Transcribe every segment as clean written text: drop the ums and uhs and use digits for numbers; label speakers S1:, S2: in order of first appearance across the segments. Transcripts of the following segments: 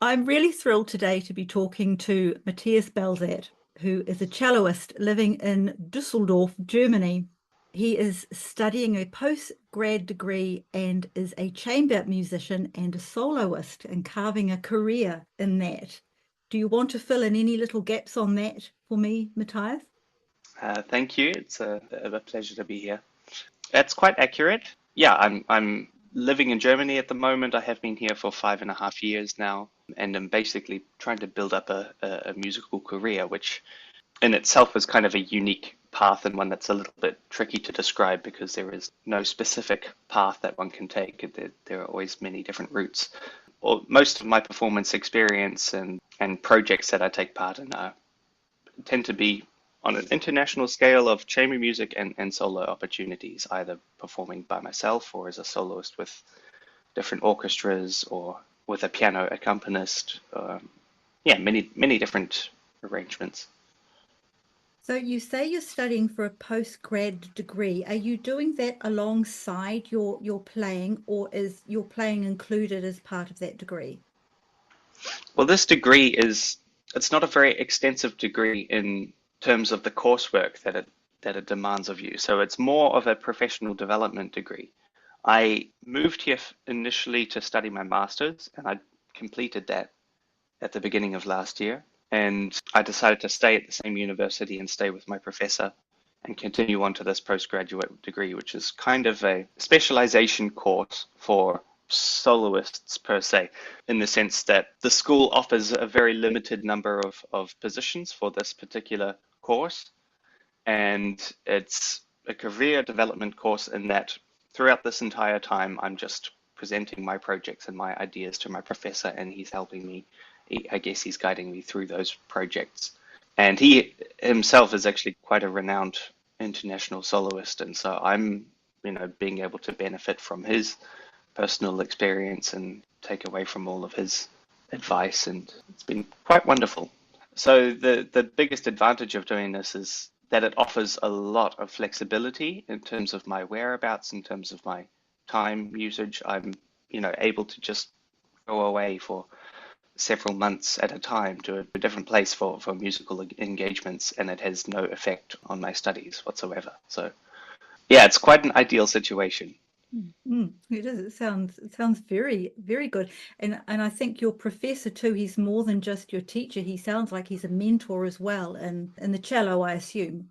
S1: I'm really thrilled today to be talking to Matthias Balzat, who is a celloist living in Dusseldorf, Germany. He is studying a post-grad degree and is a chamber musician and a soloist and carving a career in that. Do you want to fill in any little gaps on that for me, Matthias?
S2: Thank you. It's a pleasure to be here. That's quite accurate. Yeah, I'm living in Germany at the moment. I have been here for 5.5 years now, and I'm basically trying to build up a musical career, which in itself is kind of a unique path and one that's a little bit tricky to describe because there is no specific path that one can take. There are always many different routes. Well, most of my performance experience and projects that I take part in tend to be on an international scale of chamber music and solo opportunities, either performing by myself or as a soloist with different orchestras or with a piano accompanist. Yeah, many different arrangements.
S1: So you say you're studying for a post-grad degree. Are you doing that alongside your playing, or is your playing included as part of that degree?
S2: Well, this degree it's not a very extensive degree in terms of the coursework that it demands of you. So it's more of a professional development degree. I moved here initially to study my master's, and I completed that at the beginning of last year. And I decided to stay at the same university and stay with my professor and continue on to this postgraduate degree, which is kind of a specialization course for soloists per se, in the sense that the school offers a very limited number of positions for this particular course. And it's a career development course in that throughout this entire time, I'm just presenting my projects and my ideas to my professor, and he's helping me. I guess he's guiding me through those projects. And he himself is actually quite a renowned international soloist, and so I'm, being able to benefit from his personal experience and take away from all of his advice, and it's been quite wonderful. So the biggest advantage of doing this is that it offers a lot of flexibility in terms of my whereabouts, in terms of my time usage. I'm, able to just go away for several months at a time to a different place for musical engagements, and it has no effect on my studies whatsoever. So yeah, it's quite an ideal situation.
S1: It is. It sounds very, very good. And I think your professor too, he's more than just your teacher. He sounds like he's a mentor as well, and in the cello, I assume.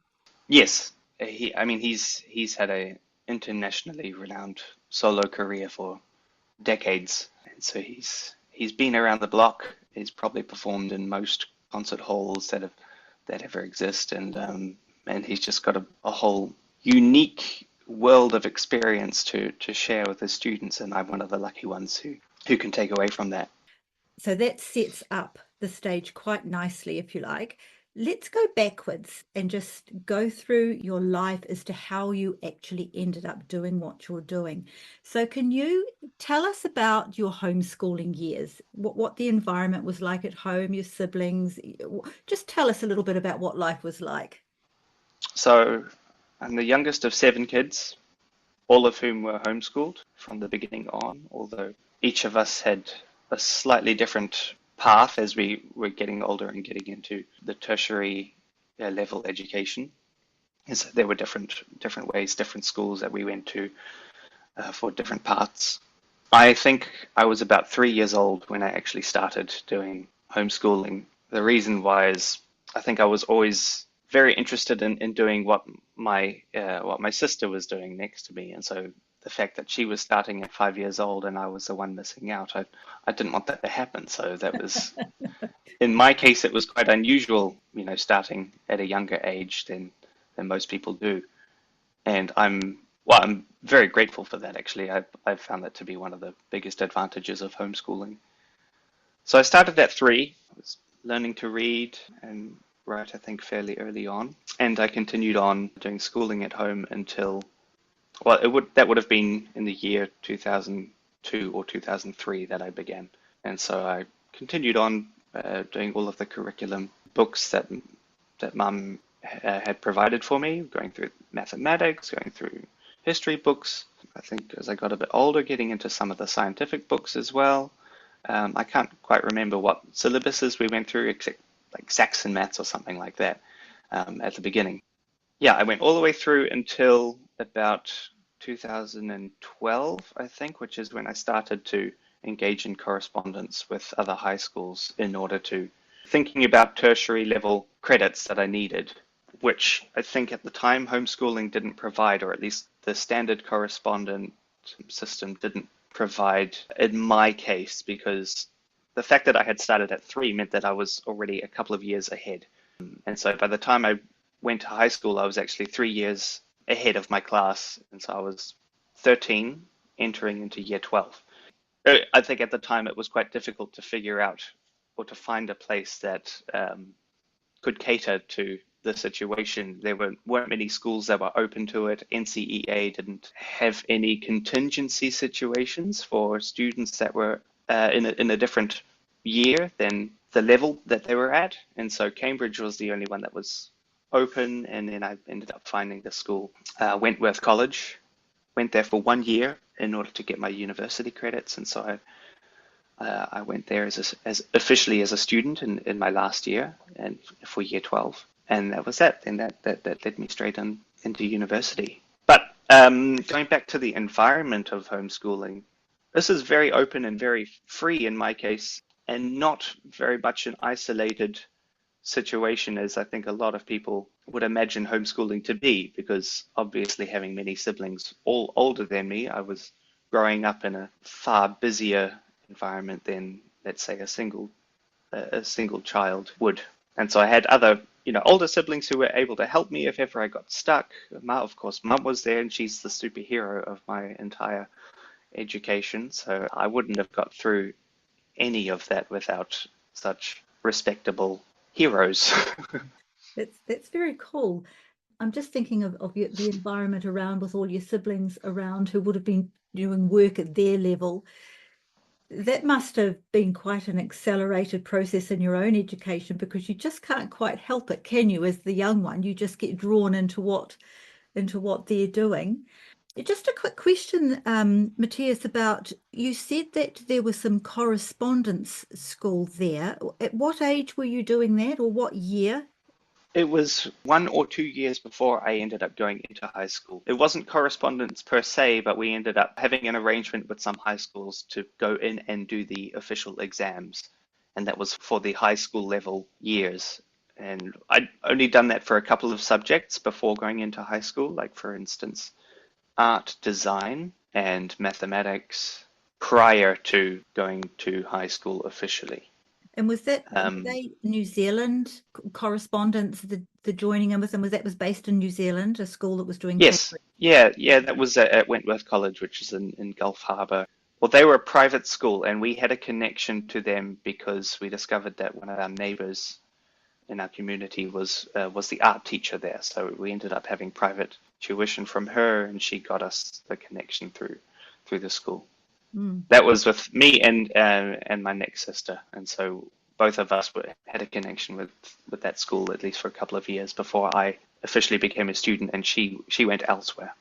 S2: Yes, I mean, he's had a internationally renowned solo career for decades, and so he's been around the block. He's probably performed in most concert halls that ever exist, and he's just got a whole unique world of experience to share with his students, and I'm one of the lucky ones who can take away from that.
S1: So that sets up the stage quite nicely, if you like. Let's go backwards and just go through your life as to how you actually ended up doing what you're doing. So, can you tell us about your homeschooling years? What the environment was like at home, your siblings? Just tell us a little bit about what life was like.
S2: So I'm the youngest of seven kids, all of whom were homeschooled from the beginning on, although each of us had a slightly different path as we were getting older and getting into the tertiary level education. And so there were different ways, different schools that we went to for different paths. I think I was about 3 years old when I actually started doing homeschooling. The reason why is I think I was always very interested in doing what my sister was doing next to me, and so the fact that she was starting at 5 years old and I was the one missing out, I didn't want that to happen. So that was, in my case, it was quite unusual, starting at a younger age than most people do. And I'm very grateful for that, actually. I've found that to be one of the biggest advantages of homeschooling. So I started at 3. I was learning to read and write, I think, fairly early on. And I continued on doing schooling at home until, well, that would have been in the year 2002 or 2003 that I began. And so I continued on doing all of the curriculum books that Mum had provided for me, going through mathematics, going through history books. I think as I got a bit older, getting into some of the scientific books as well. I can't quite remember what syllabuses we went through, except like Saxon maths or something like that at the beginning. Yeah, I went all the way through until about 2012, I think, which is when I started to engage in correspondence with other high schools in order to thinking about tertiary level credits that I needed, which I think at the time homeschooling didn't provide, or at least the standard correspondent system didn't provide in my case, because the fact that I had started at 3 meant that I was already a couple of years ahead. And so by the time I went to high school, I was actually 3 years ahead of my class. And so I was 13 entering into year 12. I think at the time it was quite difficult to figure out or to find a place that could cater to the situation. There weren't many schools that were open to it. NCEA didn't have any contingency situations for students that were in a different year than the level that they were at. And so Cambridge was the only one that was open. And then I ended up finding the school, Wentworth College. Went there for 1 year in order to get my university credits. And so I went there as officially as a student in my last year and for year 12. And that was that. And that led me straight into university. But going back to the environment of homeschooling, this is very open and very free in my case, and not very much an isolated situation as I think a lot of people would imagine homeschooling to be, because obviously having many siblings all older than me, I was growing up in a far busier environment than, let's say, a single child would. And so I had other, older siblings who were able to help me if ever I got stuck. Of course, Mum was there, and she's the superhero of my entire education. So I wouldn't have got through any of that without such respectable heroes.
S1: That's very cool. I'm just thinking of the environment around, with all your siblings around who would have been doing work at their level. That must have been quite an accelerated process in your own education, because you just can't quite help it, can you? As the young one, you just get drawn into what they're doing. Just a quick question, Matthias, about, you said that there was some correspondence school there. At what age were you doing that, or what year?
S2: It was 1 or 2 years before I ended up going into high school. It wasn't correspondence per se, but we ended up having an arrangement with some high schools to go in and do the official exams. And that was for the high school level years. And I'd only done that for a couple of subjects before going into high school, like for instance, art, design, and mathematics prior to going to high school officially.
S1: And was that were they New Zealand correspondence, the joining in with them, was based in New Zealand, a school that was doing
S2: Yes,
S1: Cambridge?
S2: yeah, that was at Wentworth College, which is in Gulf Harbour. Well, they were a private school, and we had a connection to them because we discovered that one of our neighbours in our community was the art teacher there. So we ended up having private tuition from her, and she got us the connection through the school. That was with me and my next sister, and so both of us had a connection with that school at least for a couple of years before I officially became a student, and she went elsewhere.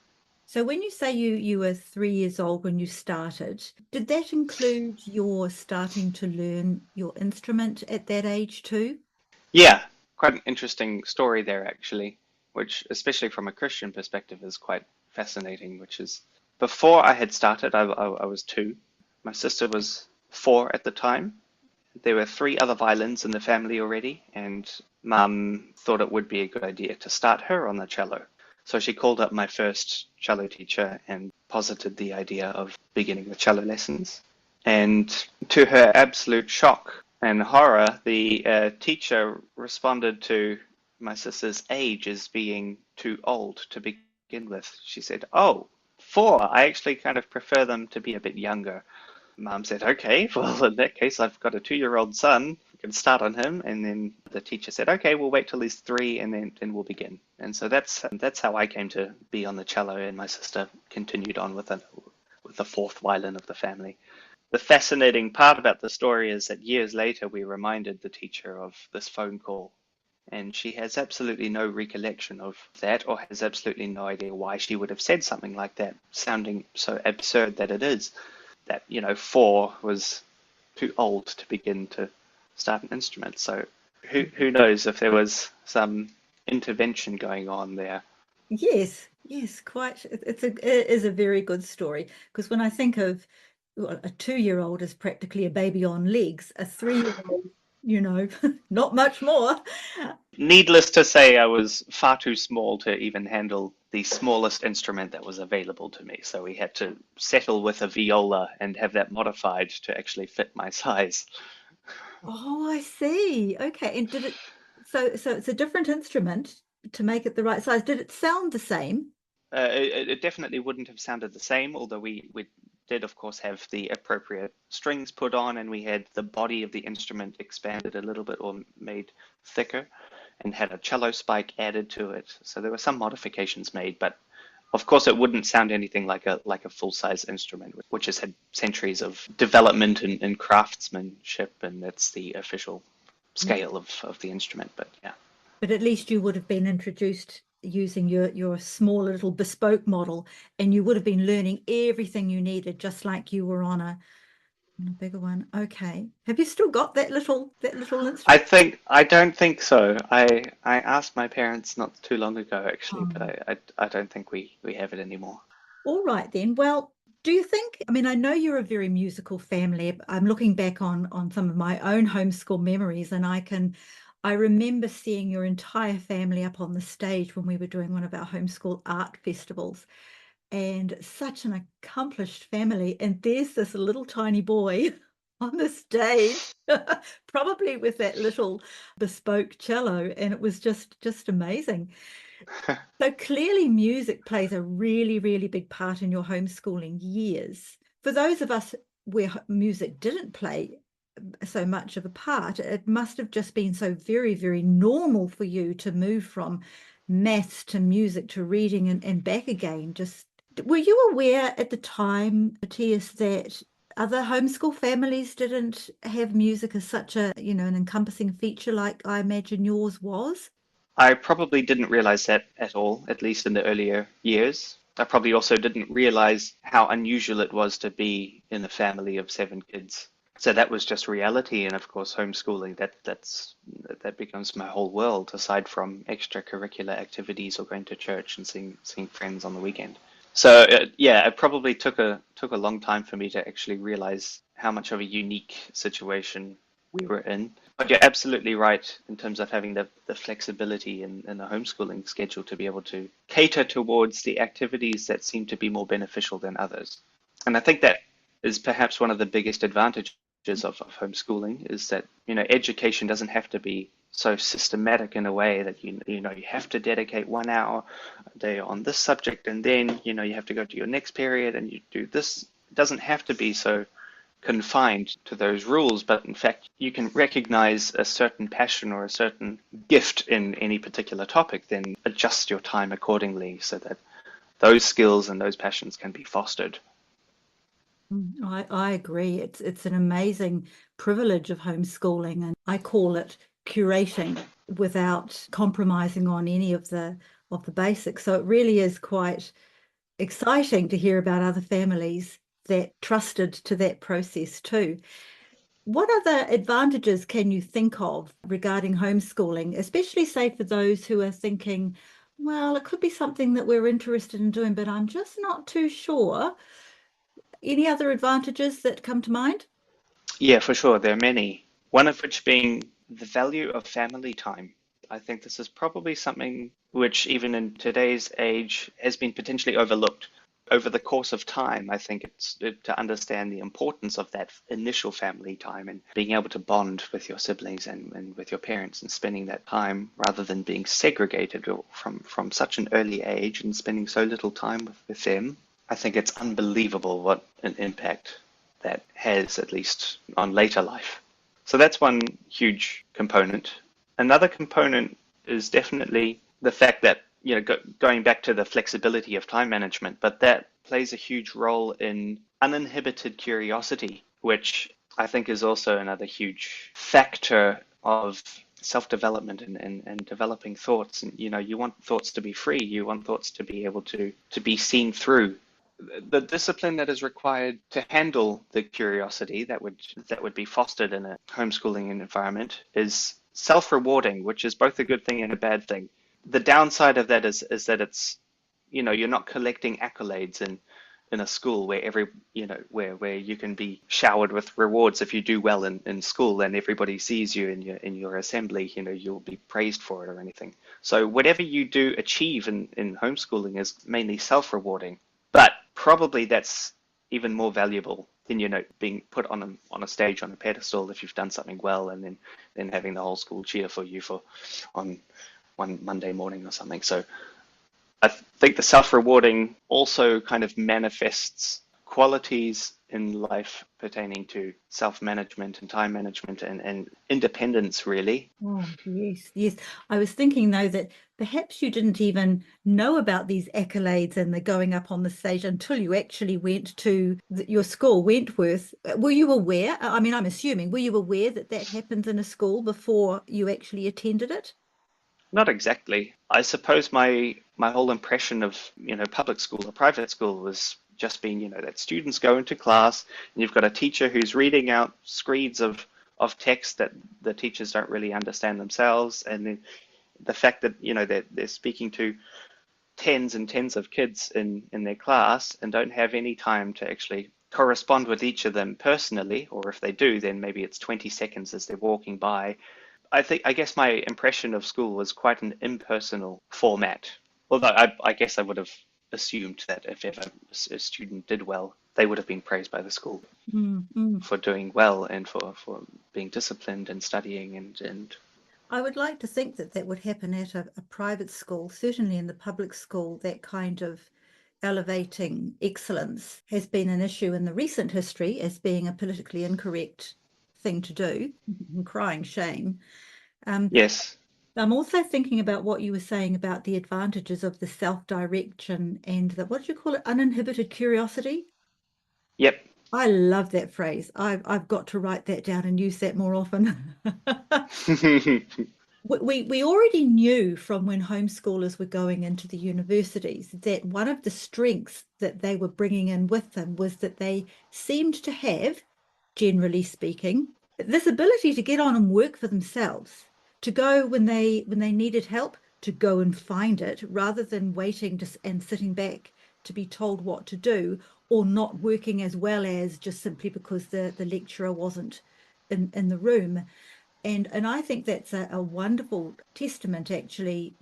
S1: So when you say you were 3 years old when you started, did that include your starting to learn your instrument at that age too?
S2: Yeah, quite an interesting story there actually, which especially from a Christian perspective is quite fascinating. Which is before I had started, I was 2. My sister was 4 at the time. There were 3 other violins in the family already, and Mum thought it would be a good idea to start her on the cello. So she called up my first cello teacher and posited the idea of beginning the cello lessons. And to her absolute shock and horror, the teacher responded to my sister's age as being too old to begin with. She said, "Oh, 4. I actually kind of prefer them to be a bit younger." Mum said, "Okay, well, in that case, I've got a 2-year-old son. We can start on him." And then the teacher said, "Okay, we'll wait till he's 3, and then we'll begin." And so that's how I came to be on the cello, and my sister continued on with the 4th violin of the family. The fascinating part about the story is that years later, we reminded the teacher of this phone call, and she has absolutely no recollection of that, or has absolutely no idea why she would have said something like that, sounding so absurd that it is. That 4 was too old to begin to start an instrument. So who knows if there was some intervention going on there.
S1: Yes, yes, quite. It is a very good story because when I think of, well, a 2-year-old is practically a baby on legs, a 3-year-old, not much more.
S2: Needless to say, I was far too small to even handle the smallest instrument that was available to me. So we had to settle with a viola and have that modified to actually fit my size.
S1: Oh, I see. Okay. And so it's a different instrument to make it the right size. Did it sound the same?
S2: It definitely wouldn't have sounded the same, although we did, of course, have the appropriate strings put on, and we had the body of the instrument expanded a little bit or made thicker, and had a cello spike added to it. So there were some modifications made, but of course, it wouldn't sound anything like a full-size instrument, which has had centuries of development and craftsmanship, and that's the official scale of the instrument. But yeah.
S1: But at least you would have been introduced using your small little bespoke model, and you would have been learning everything you needed, just like you were on a bigger one. Okay. Have you still got that little instrument?
S2: I don't think so. I asked my parents not too long ago actually, but
S1: Oh.
S2: I don't think we have it anymore.
S1: All right then. Well, do you think, I mean, I know you're a very musical family. I'm looking back on some of my own homeschool memories, and I remember seeing your entire family up on the stage when we were doing one of our homeschool art festivals, and such an accomplished family. And there's this little tiny boy on the stage, probably with that little bespoke cello, and it was just amazing. So clearly, music plays a really, really big part in your homeschooling years. For those of us where music didn't play so much of a part, it must have just been so very, very normal for you to move from maths to music to reading and back again. Just were you aware at the time, Matthias, that other homeschool families didn't have music as such an encompassing feature like I imagine yours was?
S2: I probably didn't realize that at all, at least in the earlier years. I probably also didn't realize how unusual it was to be in a family of 7 kids. So that was just reality, and of course, homeschooling that becomes my whole world, aside from extracurricular activities or going to church and seeing friends on the weekend. So yeah, it probably took a long time for me to actually realize how much of a unique situation we were in. But you're absolutely right in terms of having the flexibility in the homeschooling schedule to be able to cater towards the activities that seem to be more beneficial than others. And I think that is perhaps one of the biggest advantages of homeschooling is that, education doesn't have to be so systematic in a way that you have to dedicate 1 hour a day on this subject, and then you have to go to your next period and you do this. It doesn't have to be so confined to those rules, but in fact you can recognize a certain passion or a certain gift in any particular topic, then adjust your time accordingly so that those skills and those passions can be fostered.
S1: I agree. It's an amazing privilege of homeschooling, and I call it curating without compromising on any of the basics. So it really is quite exciting to hear about other families that trusted to that process too. What other advantages can you think of regarding homeschooling, especially say for those who are thinking, well, it could be something that we're interested in doing, but I'm just not too sure. Any other advantages that come to mind?
S2: Yeah, for sure. There are many. One of which being the value of family time. I think this is probably something which, even in today's age, has been potentially overlooked. Over the course of time, I think it's to understand the importance of that initial family time and being able to bond with your siblings and with your parents and spending that time rather than being segregated from such an early age and spending so little time with them. I think it's unbelievable what an impact that has, at least on later life. So that's one huge component. Another component is definitely the fact that, going back to the flexibility of time management, but that plays a huge role in uninhibited curiosity, which I think is also another huge factor of self-development and developing thoughts. And, you want thoughts to be free. You want thoughts to be able to be seen through. the discipline that is required to handle the curiosity that would be fostered in a homeschooling environment is self-rewarding, which is both a good thing and a bad thing. The downside of that is that it's, you're not collecting accolades in a school where where you can be showered with rewards if you do well in school and everybody sees you in your assembly, you'll be praised for it or anything. So whatever you do achieve in homeschooling is mainly self-rewarding. But probably that's even more valuable than, being put on a stage on a pedestal if you've done something well, and then having the whole school cheer for you on one Monday morning or something. So I think the self-rewarding also kind of manifests qualities in life pertaining to self-management and time management and independence, really.
S1: Oh, yes, yes. I was thinking, though, that perhaps you didn't even know about these accolades and the going up on the stage until you actually went to your school, Wentworth. Were you aware? I mean, I'm assuming, were you aware that that happens in a school before you actually attended it?
S2: Not exactly. I suppose my whole impression of, public school or private school was just being, that students go into class and you've got a teacher who's reading out screeds of text that the teachers don't really understand themselves, and then the fact that, they're speaking to tens and tens of kids in their class and don't have any time to actually correspond with each of them personally, or if they do, then maybe it's 20 seconds as they're walking by. I guess my impression of school was quite an impersonal format. Although I guess I would have assumed that if ever a student did well, they would have been praised by the school for doing well and for being disciplined and studying and
S1: I would like to think that that would happen at a private school. Certainly in the public school, that kind of elevating excellence has been an issue in the recent history as being a politically incorrect thing to do. Crying shame.
S2: yes,
S1: I'm also thinking about what you were saying about the advantages of the self-direction and the, what do you call it, uninhibited curiosity?
S2: yep.
S1: I love that phrase. I've got to write that down and use that more often. We already knew from when homeschoolers were going into the universities that one of the strengths that they were bringing in with them was that they seemed to have, generally speaking, this ability to get on and work for themselves, to go when they needed help, to go and find it rather than waiting and sitting back to be told what to do, or not working as well as just simply because the lecturer wasn't in the room. And I think that's a wonderful testament, actually,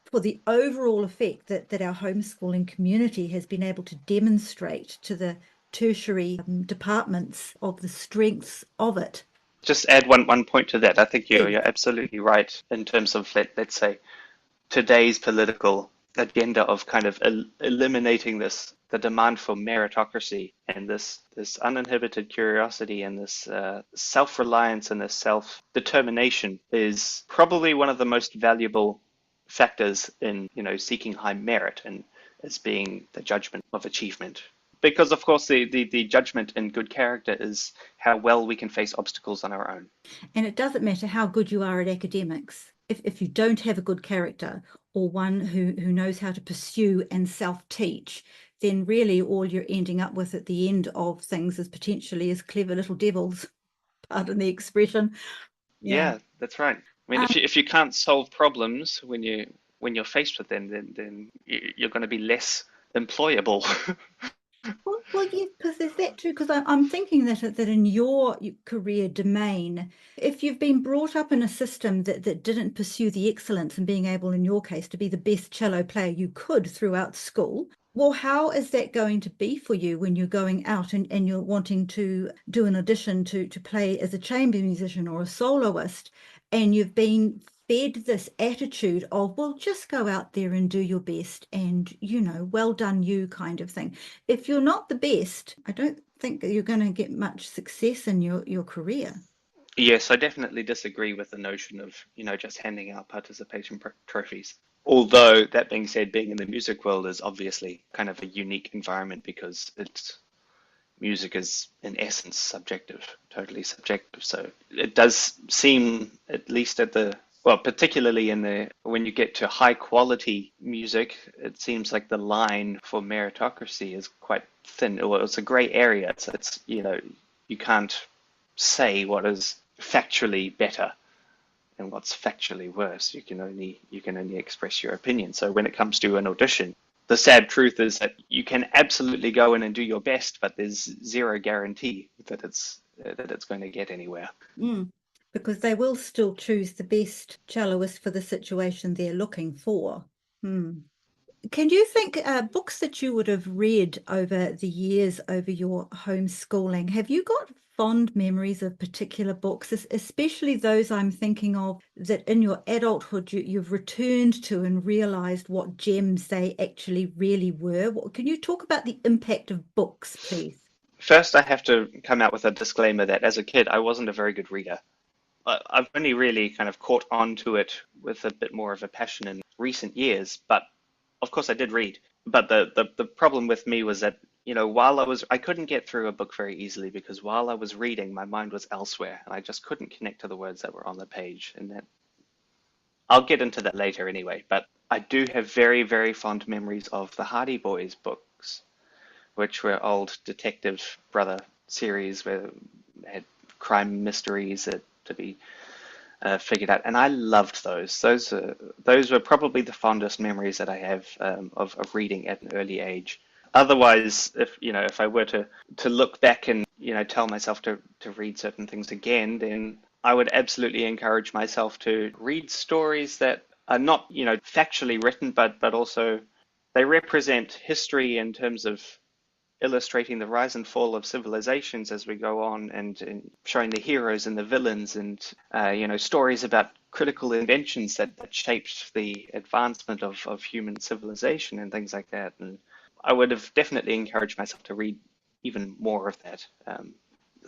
S1: for the overall effect that our homeschooling community has been able to demonstrate to the tertiary departments of the strengths of it.
S2: Just add one point to that. I think you're
S1: Yes.
S2: you're absolutely right in terms of let's say today's political agenda of kind of eliminating the demand for meritocracy and this uninhibited curiosity and this self-reliance and this self-determination is probably one of the most valuable factors in, seeking high merit and as being the judgment of achievement. Because of course the judgment in good character is how well we can face obstacles on our own.
S1: And it doesn't matter how good you are at academics. If you don't have a good character or one who knows how to pursue and self-teach, then really all you're ending up with at the end of things is potentially as clever little devils, pardon the expression. Yeah.
S2: Yeah, that's right. I mean, if you can't solve problems when you're faced with them, then you're going to be less employable.
S1: Well, yeah, because there's that too. Because I'm thinking that in your career domain, if you've been brought up in a system that didn't pursue the excellence and being able, in your case, to be the best cello player you could throughout school, well, how is that going to be for you when you're going out and you're wanting to do an audition to play as a chamber musician or a soloist, and you've been fed this attitude of, well, just go out there and do your best and, well done you kind of thing. If you're not the best, I don't think that you're going to get much success in your career.
S2: Yes, I definitely disagree with the notion of, just handing out participation trophies. Although that being said, being in the music world is obviously kind of a unique environment because music is in essence subjective, totally subjective. So it does seem, at least Well, particularly when you get to high quality music, it seems like the line for meritocracy is quite thin. Well, it's a gray area. It's you can't say what is factually better and what's factually worse. You can only express your opinion. So when it comes to an audition, the sad truth is that you can absolutely go in and do your best, but there's zero guarantee that it's going to get anywhere.
S1: Mm. Because they will still choose the best celloist for the situation they're looking for. Hmm. Can you think books that you would have read over the years over your homeschooling? Have you got fond memories of particular books, especially those I'm thinking of that in your adulthood you've returned to and realized what gems they actually really were? Can you talk about the impact of books, please?
S2: First, I have to come out with a disclaimer that as a kid, I wasn't a very good reader. I've only really kind of caught on to it with a bit more of a passion in recent years, but of course I did read. But the problem with me was that, while I couldn't get through a book very easily because while I was reading, my mind was elsewhere and I just couldn't connect to the words that were on the page. And that I'll get into that later anyway, but I do have very, very fond memories of the Hardy Boys books, which were old detective brother series where they had crime mysteries to be figured out, and I loved those. Those were probably the fondest memories that I have of reading at an early age. Otherwise, if I were to look back and tell myself to read certain things again, then I would absolutely encourage myself to read stories that are not factually written, but also they represent history in terms of illustrating the rise and fall of civilizations as we go on, and showing the heroes and the villains, and stories about critical inventions that shaped the advancement of human civilization and things like that. And I would have definitely encouraged myself to read even more of that.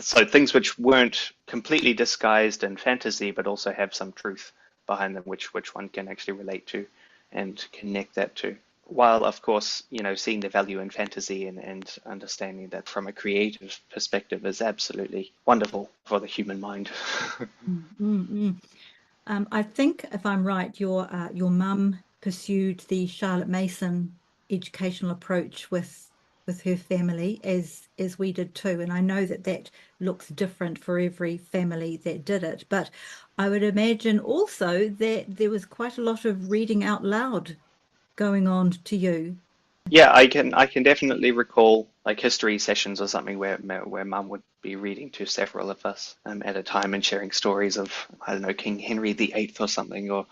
S2: So things which weren't completely disguised in fantasy, but also have some truth behind them, which one can actually relate to and connect that to. While, of course, seeing the value in fantasy and understanding that from a creative perspective is absolutely wonderful for the human mind.
S1: Mm-hmm. I think, if I'm right, your mum pursued the Charlotte Mason educational approach with her family, as we did too. And I know that looks different for every family that did it. But I would imagine also that there was quite a lot of reading out loud going on to you.
S2: Yeah, I can definitely recall like history sessions or something where Mum would be reading to several of us at a time and sharing stories of, I don't know, King Henry VIII or something, or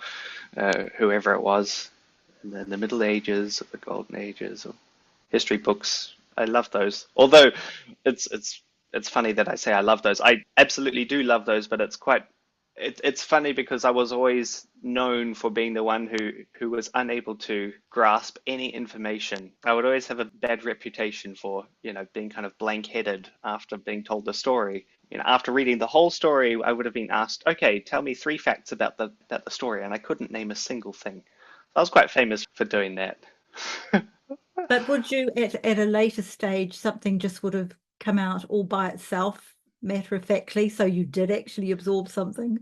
S2: whoever it was in the Middle Ages or the Golden Ages, or history books. I love those. Although it's funny that I say I love those. I absolutely do love those, but it's funny because I was always known for being the one who was unable to grasp any information. I would always have a bad reputation for, being kind of blank-headed after being told the story. After reading the whole story, I would have been asked, okay, tell me 3 facts about the story, and I couldn't name a single thing. I was quite famous for doing that.
S1: But would you, at a later stage, something just would have come out all by itself, matter of factly, so you did actually absorb something?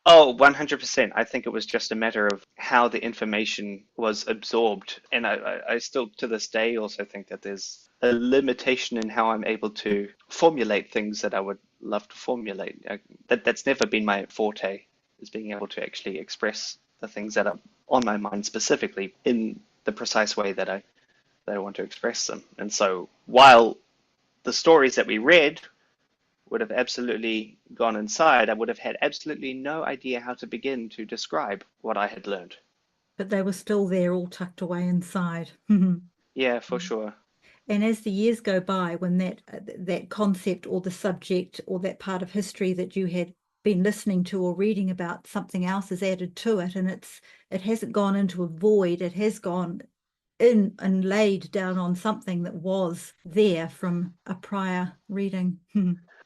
S2: Oh, 100%. I think it was just a matter of how the information was absorbed. And I still, to this day, also think that there's a limitation in how I'm able to formulate things that I would love to formulate. That's never been my forte, is being able to actually express the things that are on my mind specifically in the precise way that I want to express them. And so while the stories that we read would have absolutely gone inside, I would have had absolutely no idea how to begin to describe what I had learned.
S1: But they were still there, all tucked away inside.
S2: Yeah, for sure.
S1: And as the years go by, when that concept or the subject or that part of history that you had been listening to or reading about, something else is added to it, and it hasn't gone into a void, it has gone in and laid down on something that was there from a prior reading.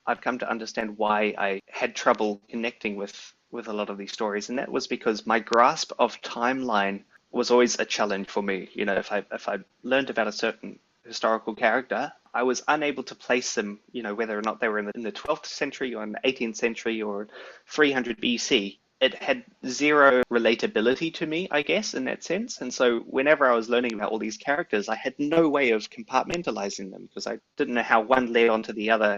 S2: I've come to understand why I had trouble connecting with a lot of these stories, and that was because my grasp of timeline was always a challenge for me. If I learned about a certain historical character, I was unable to place them, whether or not they were in the 12th century or in the 18th century or 300 BC, it had zero relatability to me, I guess, in that sense. And so whenever I was learning about all these characters, I had no way of compartmentalizing them because I didn't know how one led onto the other.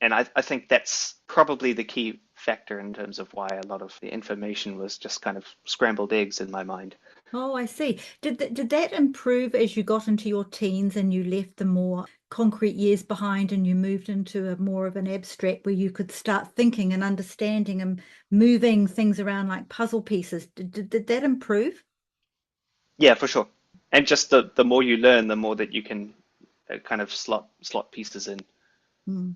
S2: And I think that's probably the key factor in terms of why a lot of the information was just kind of scrambled eggs in my mind.
S1: Oh, I see. Did that improve as you got into your teens and you left the more concrete years behind and you moved into a more of an abstract where you could start thinking and understanding and moving things around like puzzle pieces? Did that improve?
S2: Yeah, for sure. And just the more you learn, the more that you can kind of slot pieces in.
S1: Hmm.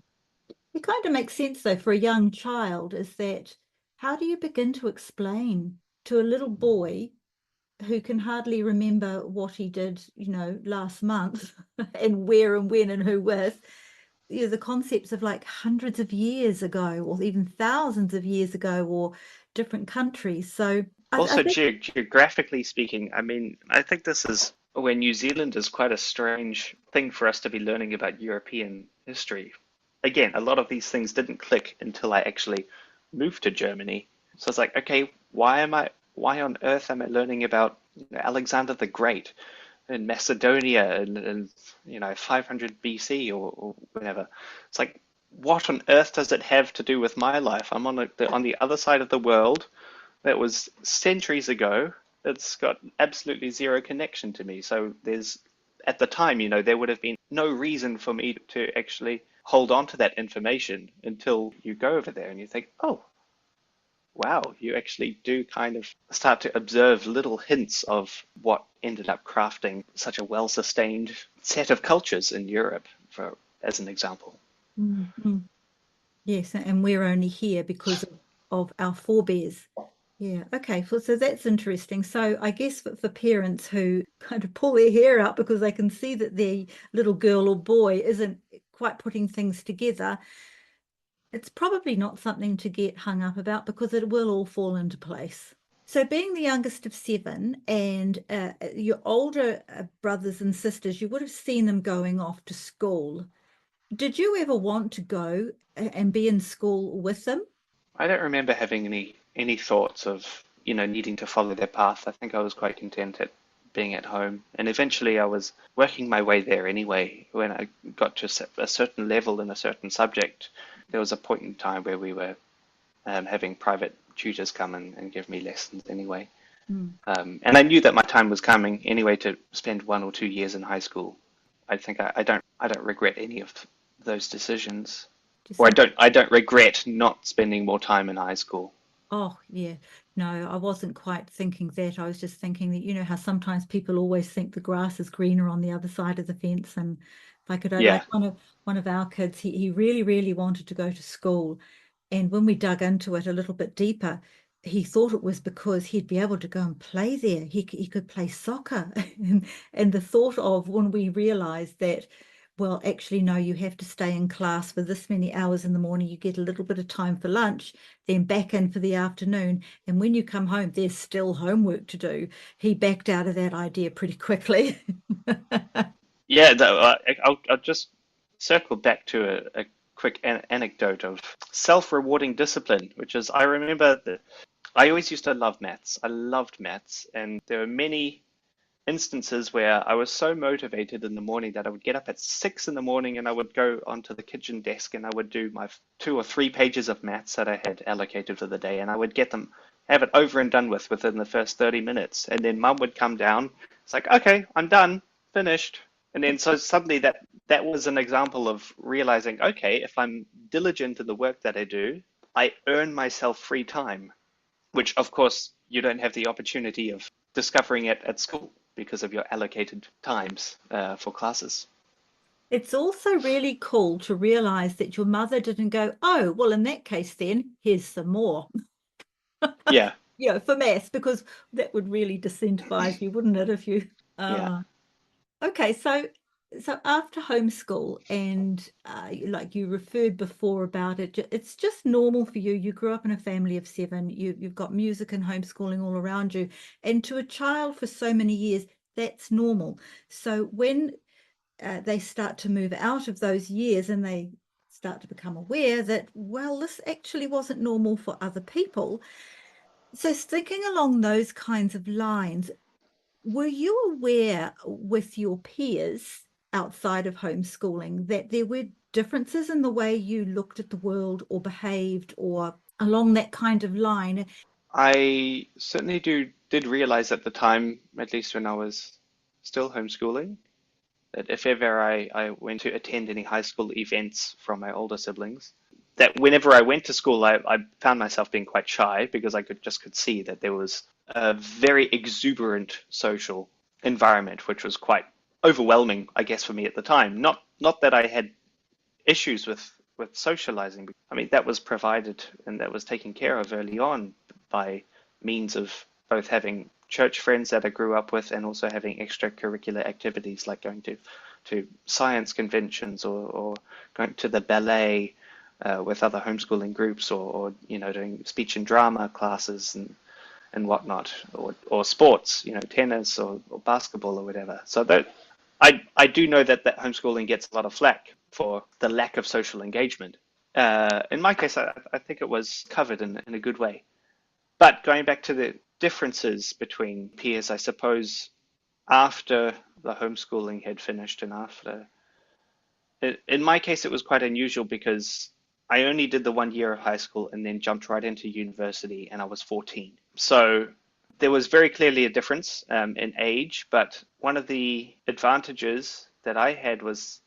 S1: It kind of makes sense though for a young child, is that how do you begin to explain to a little boy who can hardly remember what he did, last month and where and when and who with, the concepts of like hundreds of years ago or even thousands of years ago or different countries. So I
S2: Also,
S1: think,
S2: geographically speaking, I mean, I think this is where New Zealand is quite a strange thing for us to be learning about European history. Again, a lot of these things didn't click until I actually moved to Germany. So it's like, okay, why on earth am I learning about Alexander the Great in Macedonia in 500 BC or whatever? It's like, what on earth does it have to do with my life? I'm on the other side of the world that was centuries ago. It's got absolutely zero connection to me. So at the time, there would have been no reason for me to actually hold on to that information until you go over there and you think, oh, wow, you actually do kind of start to observe little hints of what ended up crafting such a well-sustained set of cultures in Europe, as an example.
S1: mm. Yes, and we're only here because of our forebears. Yeah, okay. So that's interesting. So I guess for parents who kind of pull their hair out because they can see that their little girl or boy isn't quite putting things together, it's probably not something to get hung up about because it will all fall into place. So being the youngest of seven and your older brothers and sisters, you would have seen them going off to school. Did you ever want to go and be in school with them?
S2: I don't remember having any thoughts of, needing to follow their path. I think I was quite content at being at home. And eventually I was working my way there anyway. When I got to a certain level in a certain subject, there was a point in time where we were having private tutors come and give me lessons anyway.
S1: Mm.
S2: And I knew that my time was coming anyway to spend 1 or 2 years in high school. I think I don't regret any of those decisions.
S1: Just
S2: Or I
S1: think,
S2: don't regret not spending more time in high school.
S1: oh, yeah, no, I wasn't quite thinking that. I was just thinking that, how sometimes people always think the grass is greener on the other side of the fence. And if I could, like
S2: Yeah.
S1: one of our kids, he really, really wanted to go to school. And when we dug into it a little bit deeper, he thought it was because he'd be able to go and play there. He could play soccer. And the thought of when we realized that, well, actually, no, you have to stay in class for this many hours in the morning. You get a little bit of time for lunch, then back in for the afternoon. And when you come home, there's still homework to do. He backed out of that idea pretty quickly.
S2: Yeah, I'll just circle back to a quick anecdote of self-rewarding discipline, which is I remember that I always used to love maths. I loved maths, and there were many instances where I was so motivated in the morning that I would get up at 6 in the morning and I would go onto the kitchen desk and I would do my 2 or 3 pages of maths that I had allocated for the day, and I would have it over and done with within the first 30 minutes. And then mum would come down. It's like, okay, I'm done, finished. And then so suddenly that was an example of realizing, okay, if I'm diligent in the work that I do, I earn myself free time, which of course you don't have the opportunity of discovering it at school because of your allocated times for classes.
S1: It's also really cool to realize that your mother didn't go, oh, well, in that case, then here's some more,
S2: Yeah,
S1: for maths, because that would really disincentivize you, wouldn't it? If you,
S2: yeah.
S1: uh, okay, so after homeschool and like you referred before about it, it's just normal for you. You grew up in a family of seven. You've got music and homeschooling all around you, and to a child for so many years, that's normal. So when they start to move out of those years and they start to become aware that, well, this actually wasn't normal for other people, So thinking along those kinds of lines, were you aware with your peers outside of homeschooling that there were differences in the way you looked at the world or behaved or along that kind of line?
S2: I certainly did realize at the time, at least when I was still homeschooling, that if ever I went to attend any high school events from my older siblings, that whenever I went to school, I found myself being quite shy because I could see that there was a very exuberant social environment, which was quite overwhelming, I guess, for me at the time. Not that I had issues with socializing. I mean, that was provided and that was taken care of early on by means of both having church friends that I grew up with and also having extracurricular activities like going to science conventions or going to the ballet with other homeschooling groups or doing speech and drama classes and whatnot or sports, tennis or basketball or whatever. So that I do know that homeschooling gets a lot of flack for the lack of social engagement. In my case, I think it was covered in a good way. But going back to the differences between peers, I suppose after the homeschooling had finished and after, in my case, it was quite unusual because I only did the 1 year of high school and then jumped right into university and I was 14. So there was very clearly a difference in age, but one of the advantages that I had was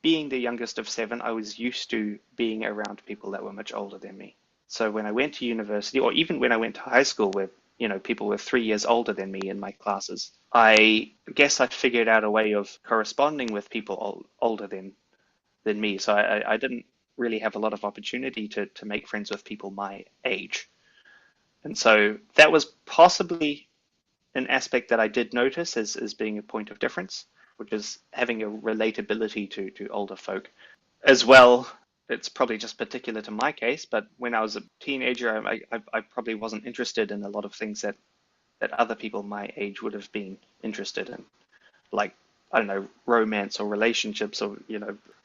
S2: being the youngest of seven, I was used to being around people that were much older than me. So when I went to university, or even when I went to high school, where people were 3 years older than me in my classes, I guess I figured out a way of corresponding with people older than me. So I didn't really have a lot of opportunity to make friends with people my age. And so that was possibly an aspect that I did notice as being a point of difference, which is having a relatability to older folk. As well, it's probably just particular to my case, but when I was a teenager, I probably wasn't interested in a lot of things that other people my age would have been interested in, like, I don't know, romance or relationships or,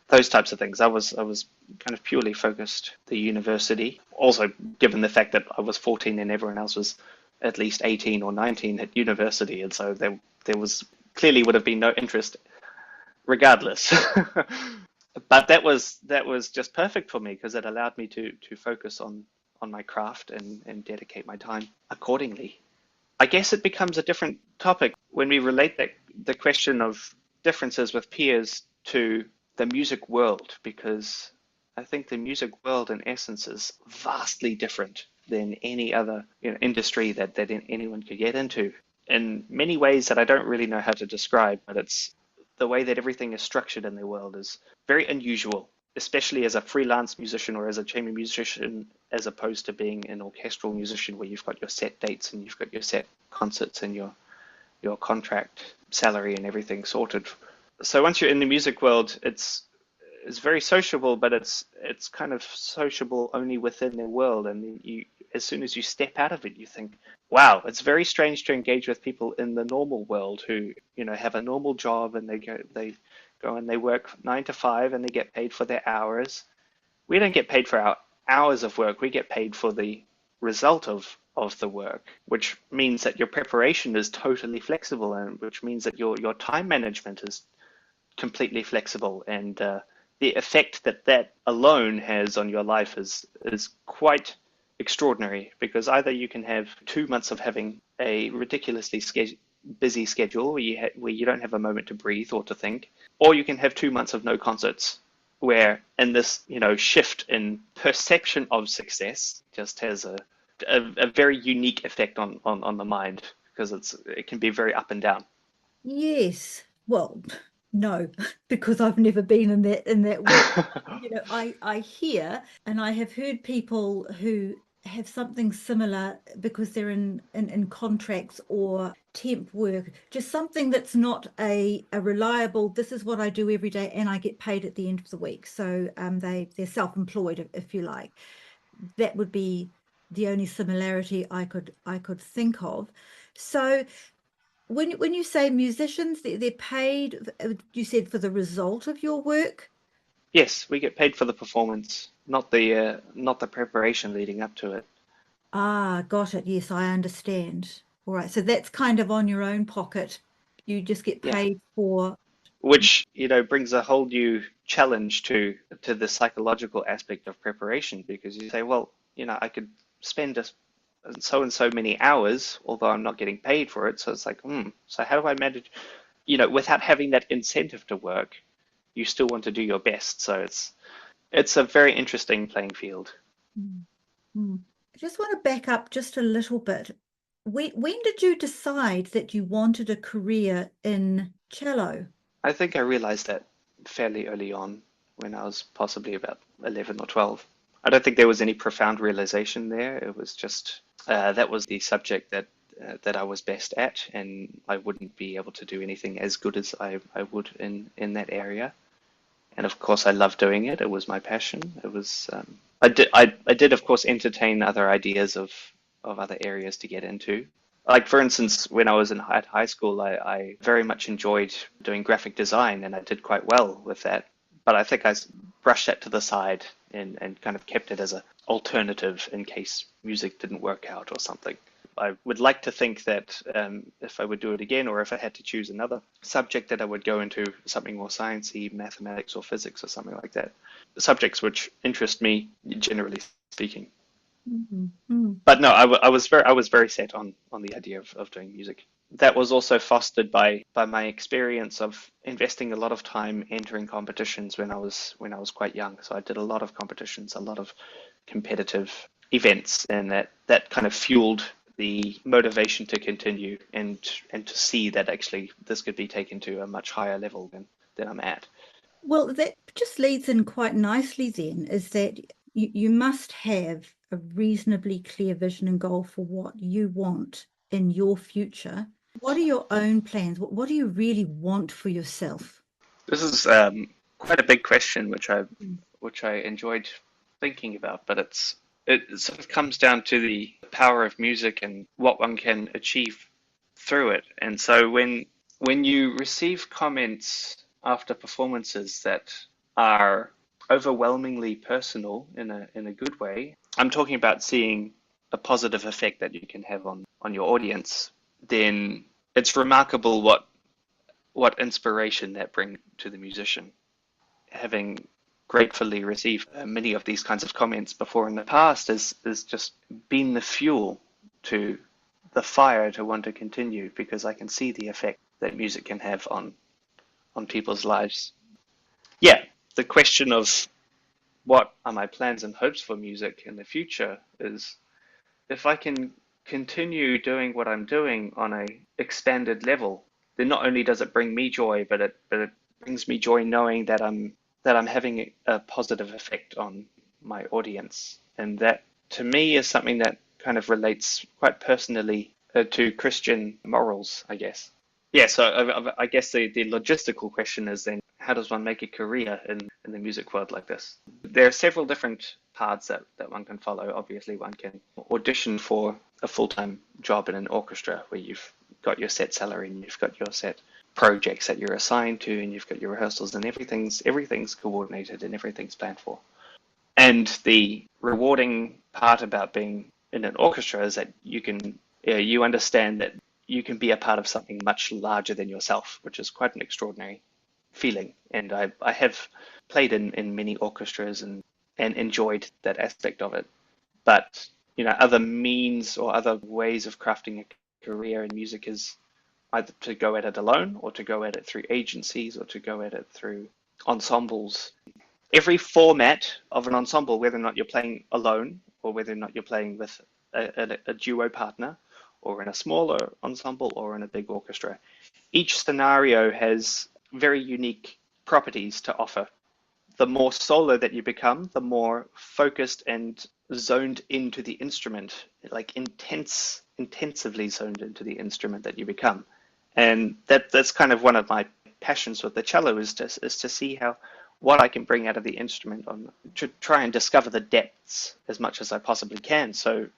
S2: those types of things. I was kind of purely focused the university. Also, given the fact that I was 14 and everyone else was at least 18 or 19 at university, and so there was clearly would have been no interest regardless. But that was just perfect for me because it allowed me to focus on my craft and dedicate my time accordingly. I guess it becomes a different topic when we relate the question of differences with peers to the music world, because I think the music world in essence is vastly different than any other industry that anyone could get into in many ways that I don't really know how to describe, but it's the way that everything is structured in the world is very unusual, especially as a freelance musician or as a chamber musician, as opposed to being an orchestral musician where you've got your set dates and you've got your set concerts and your contract salary and everything sorted. So once you're in the music world, it's very sociable, but it's kind of sociable only within their world. And you, as soon as you step out of it, you think, wow, it's very strange to engage with people in the normal world who, have a normal job and they go and they work 9 to 5 and they get paid for their hours. We don't get paid for our hours of work. We get paid for the result of the work, which means that your preparation is totally flexible, and which means that your time management is completely flexible, and the effect that alone has on your life is quite extraordinary, because either you can have 2 months of having a ridiculously busy schedule where you don't have a moment to breathe or to think, or you can have 2 months of no concerts, where in this shift in perception of success just has a very unique effect on the mind, because it can be very up and down.
S1: Yes. Well, no, because I've never been in that world. I hear and I have heard people who have something similar because they're in contracts or temp work, just something that's not a reliable, this is what I do every day and I get paid at the end of the week. So they're self-employed, if you like. That would be the only similarity I could think of. So when you say musicians, they're paid, you said for the result of your work?
S2: Yes, we get paid for the performance, not the preparation leading up to it.
S1: Ah, got it. Yes, I understand. All right. So that's kind of on your own pocket. You just get
S2: Yeah,
S1: paid for.
S2: which brings a whole new challenge to the psychological aspect of preparation because you say, well, I could spend so and so many hours, although I'm not getting paid for it. So it's like, so how do I manage, without having that incentive to work, you still want to do your best. So it's a very interesting playing field.
S1: Mm, mm. I just want to back up just a little bit. When did you decide that you wanted a career in cello?
S2: I think I realized that fairly early on when I was possibly about 11 or 12. I don't think there was any profound realization there. It was just that was the subject that I was best at, and I wouldn't be able to do anything as good as I would in that area. And of course, I love doing it. It was my passion. It was I did of course entertain other ideas of other areas to get into. Like for instance, when I was at high school, I very much enjoyed doing graphic design, and I did quite well with that. But I think brushed that to the side and kind of kept it as an alternative in case music didn't work out or something. I would like to think that if I would do it again, or if I had to choose another subject, that I would go into something more sciencey, mathematics or physics or something like that. Subjects which interest me, generally speaking.
S1: Mm-hmm.
S2: But no, I was very set on the idea of doing music. That was also fostered by my experience of investing a lot of time entering competitions when I was quite young. So I did a lot of competitions, a lot of competitive events, and that kind of fueled the motivation to continue and to see that actually this could be taken to a much higher level than I'm at.
S1: Well, that just leads in quite nicely then, is that you must have a reasonably clear vision and goal for what you want in your future. What are your own plans? What do you really want for yourself?
S2: This is quite a big question,
S1: Mm.
S2: which I enjoyed thinking about, but it sort of comes down to the power of music and what one can achieve through it. And so when you receive comments after performances that are overwhelmingly personal in a good way, I'm talking about seeing a positive effect that you can have on your audience, then it's remarkable what inspiration that brings to the musician. Having gratefully received many of these kinds of comments before in the past is just been the fuel to the fire to want to continue because I can see the effect that music can have on people's lives. Yeah, the question of what are my plans and hopes for music in the future is if I can continue doing what I'm doing on a expanded level, then not only does it bring me joy, but it brings me joy knowing that I'm having a positive effect on my audience, and that to me is something that kind of relates quite personally to Christian morals, I guess. Yeah, so I guess the logistical question is then how does one make a career in the music world like this? There are several different paths that one can follow. Obviously, one can audition for a full-time job in an orchestra where you've got your set salary and you've got your set projects that you're assigned to and you've got your rehearsals and everything's coordinated and everything's planned for. And the rewarding part about being in an orchestra is that you understand that you can be a part of something much larger than yourself, which is quite an extraordinary feeling. And I have played in many orchestras and enjoyed that aspect of it. But other means or other ways of crafting a career in music is either to go at it alone or to go at it through agencies or to go at it through ensembles. Every format of an ensemble, whether or not you're playing alone or whether or not you're playing with a duo partner or in a smaller ensemble or in a big orchestra, each scenario has very unique properties to offer. The more solo that you become, the more focused and zoned into the instrument, like intensively zoned into the instrument that you become. And that's kind of one of my passions with the cello is to see what I can bring out of the instrument to try and discover the depths as much as I possibly can. So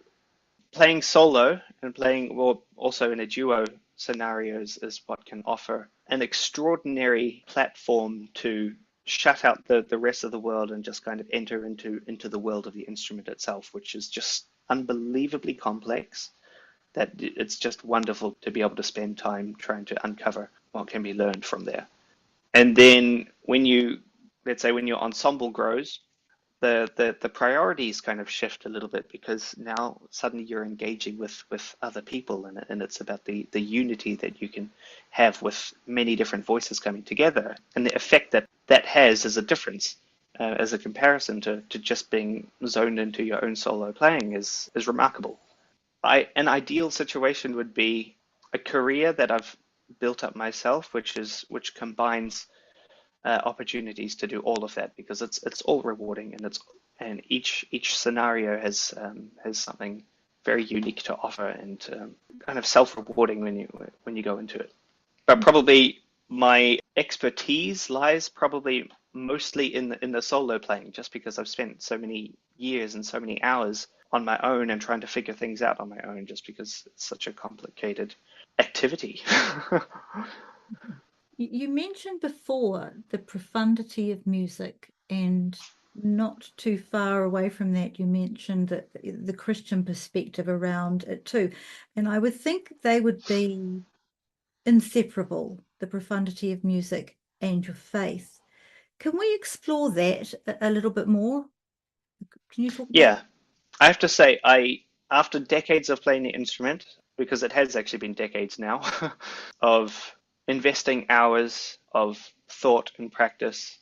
S2: playing solo and playing well, also in a duo scenarios is what can offer an extraordinary platform to shut out the rest of the world and just kind of enter into the world of the instrument itself, which is just unbelievably complex that it's just wonderful to be able to spend time trying to uncover what can be learned from there. And then let's say when your ensemble grows, the priorities kind of shift a little bit, because now suddenly you're engaging with other people, and it's about the unity that you can have with many different voices coming together, and the effect that that has as a difference, as a comparison to just being zoned into your own solo playing is remarkable. An ideal situation would be a career that I've built up myself, which combines opportunities to do all of that, because it's all rewarding, and each scenario has something very unique to offer, and kind of self-rewarding when you go into it. But probably my expertise lies probably mostly in the solo playing, just because I've spent so many years and so many hours on my own and trying to figure things out on my own, just because it's such a complicated activity.
S1: You mentioned before the profundity of music, and not too far away from that, you mentioned that the Christian perspective around it too. And I would think they would be inseparable, the profundity of music and your faith. Can we explore that a little bit more? Can you talk about?
S2: Yeah, I have to say, after decades of playing the instrument, because it has actually been decades now, of investing hours of thought and practice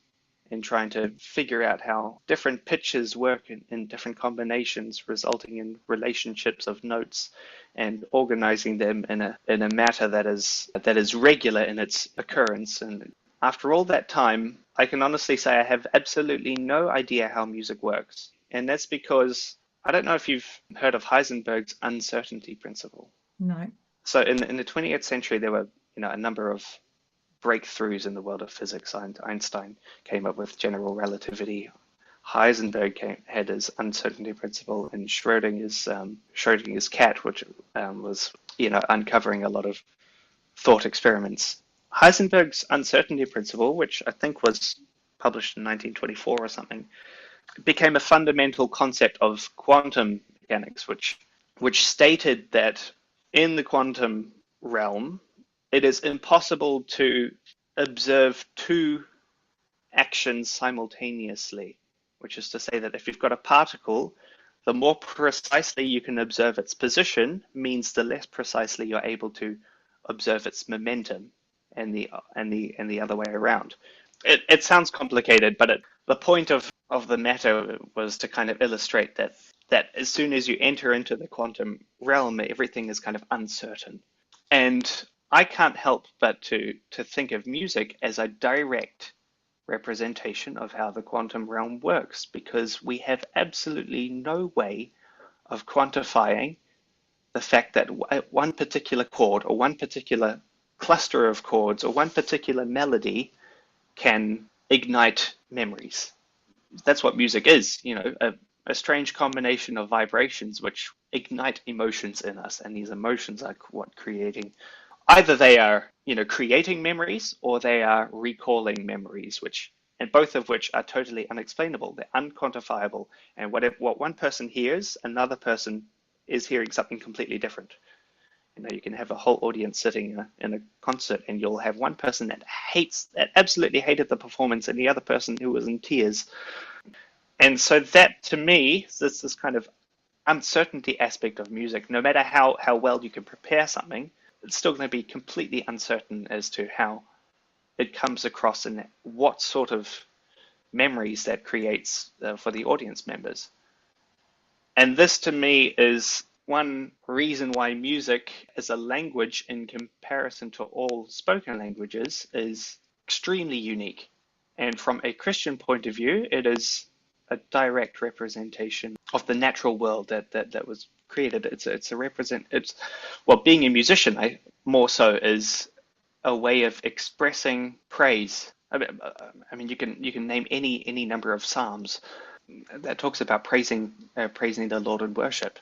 S2: in trying to figure out how different pitches work in different combinations, resulting in relationships of notes, and organizing them in a matter that is regular in its occurrence. And after all that time, I can honestly say I have absolutely no idea how music works. And that's because I don't know if you've heard of Heisenberg's uncertainty principle.
S1: No.
S2: So in the 20th century, there were a number of breakthroughs in the world of physics. Einstein came up with general relativity. Heisenberg had his uncertainty principle, and Schrodinger's cat, which was uncovering a lot of thought experiments. Heisenberg's uncertainty principle, which I think was published in 1924 or something, became a fundamental concept of quantum mechanics, which stated that in the quantum realm, it is impossible to observe two actions simultaneously, which is to say that if you've got a particle, the more precisely you can observe its position means the less precisely you're able to observe its momentum, and the other way around. It sounds complicated, but the point of the matter was to kind of illustrate that as soon as you enter into the quantum realm, everything is kind of uncertain. And I can't help but to think of music as a direct representation of how the quantum realm works, because we have absolutely no way of quantifying the fact that one particular chord, or one particular cluster of chords, or one particular melody can ignite memories. That's what music is, a strange combination of vibrations which ignite emotions in us, and these emotions are what creating. Either they are, creating memories, or they are recalling memories, and both of which are totally unexplainable. They're unquantifiable, and what one person hears, another person is hearing something completely different. You can have a whole audience sitting in a concert, and you'll have one person that absolutely hated the performance, and the other person who was in tears. And so that, to me, this kind of uncertainty aspect of music, no matter how well you can prepare something, it's still going to be completely uncertain as to how it comes across and what sort of memories that creates for the audience members. And this, to me, is one reason why music as a language, in comparison to all spoken languages, is extremely unique. And from a Christian point of view, it is a direct representation of the natural world that was created. Being a musician, more so, is a way of expressing praise. I mean, you can name any number of psalms that talks about praising the Lord in worship.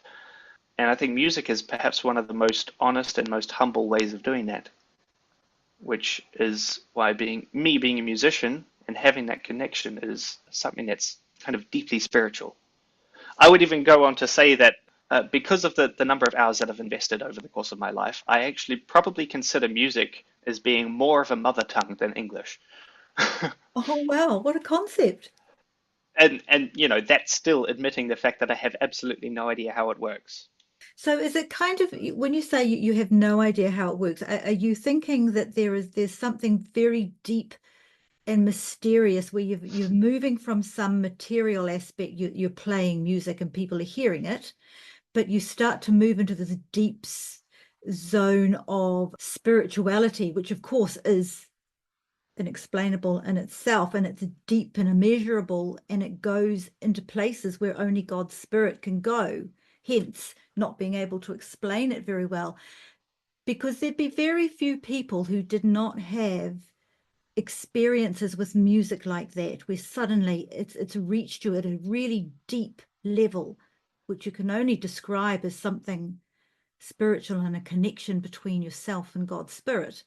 S2: And I think music is perhaps one of the most honest and most humble ways of doing that, which is why being a musician and having that connection is something that's kind of deeply spiritual. I would even go on to say that because of the number of hours that I've invested over the course of my life, I actually probably consider music as being more of a mother tongue than English.
S1: Oh, wow, what a concept.
S2: And you know, that's still admitting the fact that I have absolutely no idea how it works.
S1: So is it kind of when you say you have no idea how it works, are you thinking that there's something very deep and mysterious where you're moving from some material aspect, you're playing music and people are hearing it, but you start to move into this deep zone of spirituality, which of course is inexplainable in itself, and it's deep and immeasurable, and it goes into places where only God's spirit can go, hence not being able to explain it very well, because there'd be very few people who did not have experiences with music like that, where suddenly it's reached you at a really deep level, which you can only describe as something spiritual and a connection between yourself and God's spirit.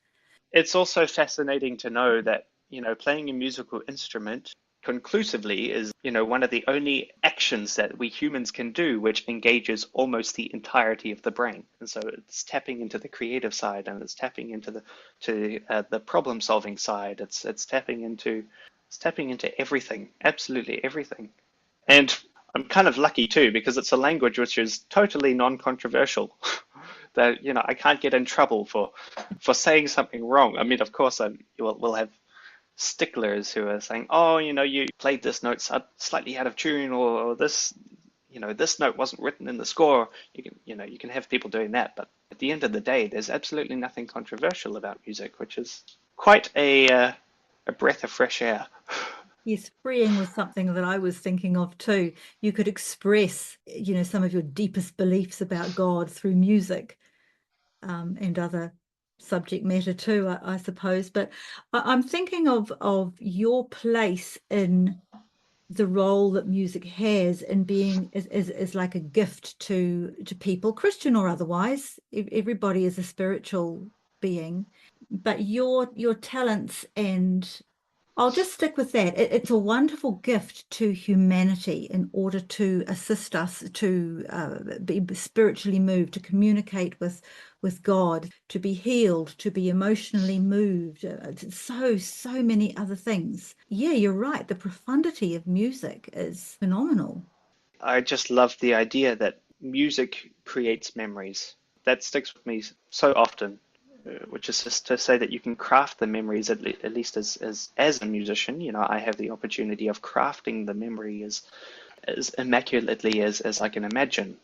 S2: It's also fascinating to know that, you know, playing a musical instrument conclusively is, you know, one of the only actions that we humans can do which engages almost the entirety of the brain. And so it's tapping into the creative side, and it's tapping into the problem solving side. It's tapping into everything, absolutely everything. And I'm kind of lucky too, because it's a language which is totally non-controversial. That, you know, I can't get in trouble for saying something wrong. I mean, of course, we'll have sticklers who are saying, oh, you know, you played this note slightly out of tune, or this, you know, this note wasn't written in the score. You can have people doing that, but at the end of the day, there's absolutely nothing controversial about music, which is quite a breath of fresh air.
S1: Yes, freeing was something that I was thinking of too. You could express, some of your deepest beliefs about God through music, and other subject matter too, I suppose. But I'm thinking of your place in the role that music has in being is like a gift to people, Christian or otherwise. Everybody is a spiritual being, but your talents, and I'll just stick with that. It's a wonderful gift to humanity in order to assist us to be spiritually moved, to communicate with God, to be healed, to be emotionally moved. So many other things. Yeah, you're right. The profundity of music is phenomenal.
S2: I just love the idea that music creates memories. That sticks with me so often, which is just to say that you can craft the memories, at least as a musician. You know, I have the opportunity of crafting the memory as immaculately as I can imagine.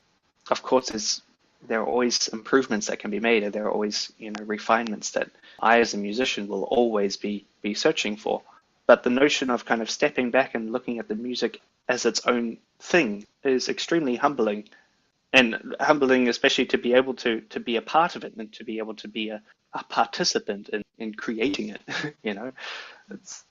S2: Of course, there are always improvements that can be made, and there are always, you know, refinements that I as a musician will always be searching for. But the notion of kind of stepping back and looking at the music as its own thing is extremely humbling, and humbling especially to be able to be a part of it and to be able to be a participant in creating it. You know, it's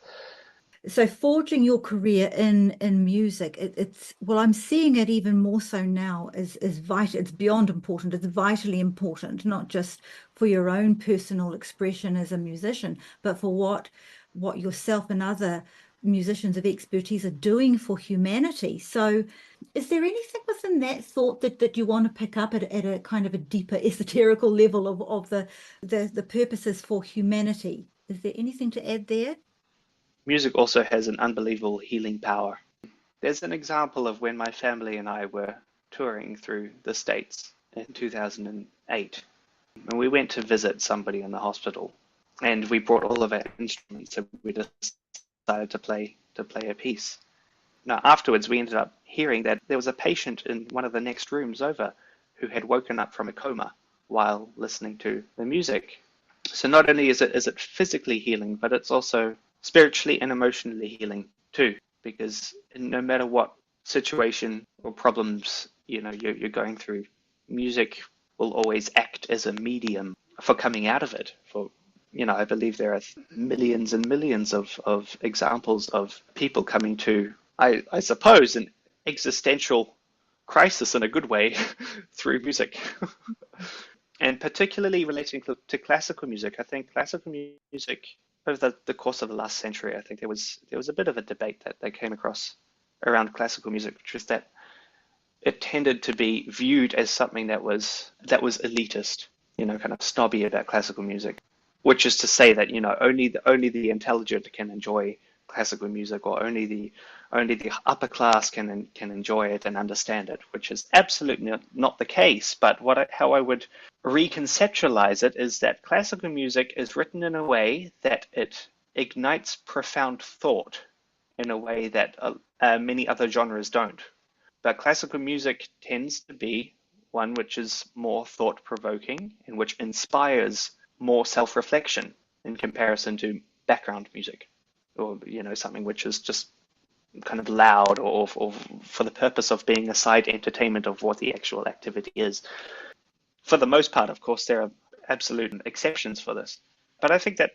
S1: So forging your career in music, it's well, I'm seeing it even more so now as vital. It's beyond important. It's vitally important, not just for your own personal expression as a musician, but for what yourself and other musicians of expertise are doing for humanity. So is there anything within that thought that you want to pick up at a kind of a deeper esoterical level of the purposes for humanity? Is there anything to add there?
S2: music also has an unbelievable healing power. There's an example of when my family and I were touring through the States in 2008. And we went to visit somebody in the hospital, and we brought all of our instruments, and we decided to play a piece. Now, afterwards, we ended up hearing that there was a patient in one of the next rooms over who had woken up from a coma while listening to the music. So not only is it physically healing, but it's also spiritually and emotionally healing too, because no matter what situation or problems, you know, you're going through, music will always act as a medium for coming out of it. For, you know, I believe there are millions and millions of examples of people coming to, I suppose, an existential crisis in a good way through music. And particularly relating to classical music, I think classical music over the course of the last century, I think there was a bit of a debate that came across around classical music, which was that it tended to be viewed as something that was elitist, kind of snobby about classical music, which is to say that only the intelligent can enjoy classical music, or only the upper class can enjoy it and understand it, which is absolutely not the case. But how I would reconceptualize it is that classical music is written in a way that it ignites profound thought in a way that many other genres don't. But classical music tends to be one which is more thought-provoking and which inspires more self-reflection in comparison to background music, or something which is just kind of loud, or for the purpose of being a side entertainment of what the actual activity is. For the most part, of course, there are absolute exceptions for this, but I think that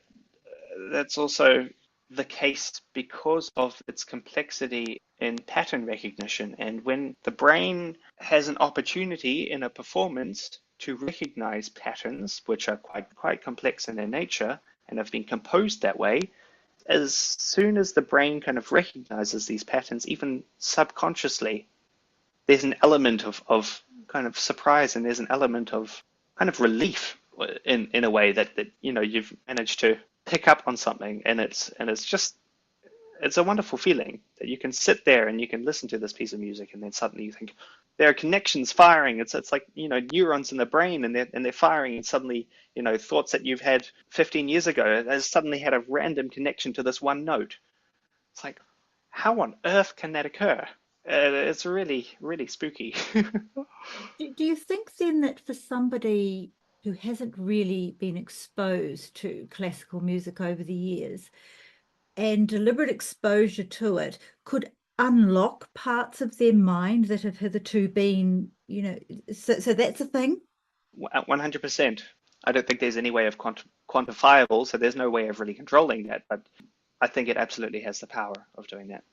S2: that's also the case because of its complexity in pattern recognition. And when the brain has an opportunity in a performance to recognize patterns, which are quite complex in their nature and have been composed that way, as soon as the brain kind of recognizes these patterns, even subconsciously, there's an element of kind of surprise, and there's an element of kind of relief in a way that you've managed to pick up on something, and it's a wonderful feeling that you can sit there and you can listen to this piece of music, and then suddenly you think there are connections firing. It's like neurons in the brain, and they're firing, and suddenly thoughts that you've had 15 years ago has suddenly had a random connection to this one note. It's like, how on earth can that occur? It's really, really spooky.
S1: Do you think then that for somebody who hasn't really been exposed to classical music over the years, and deliberate exposure to it could unlock parts of their mind that have hitherto been, so that's a thing?
S2: 100%. I don't think there's any way of quantifiable, so there's no way of really controlling that, but I think it absolutely has the power of doing that.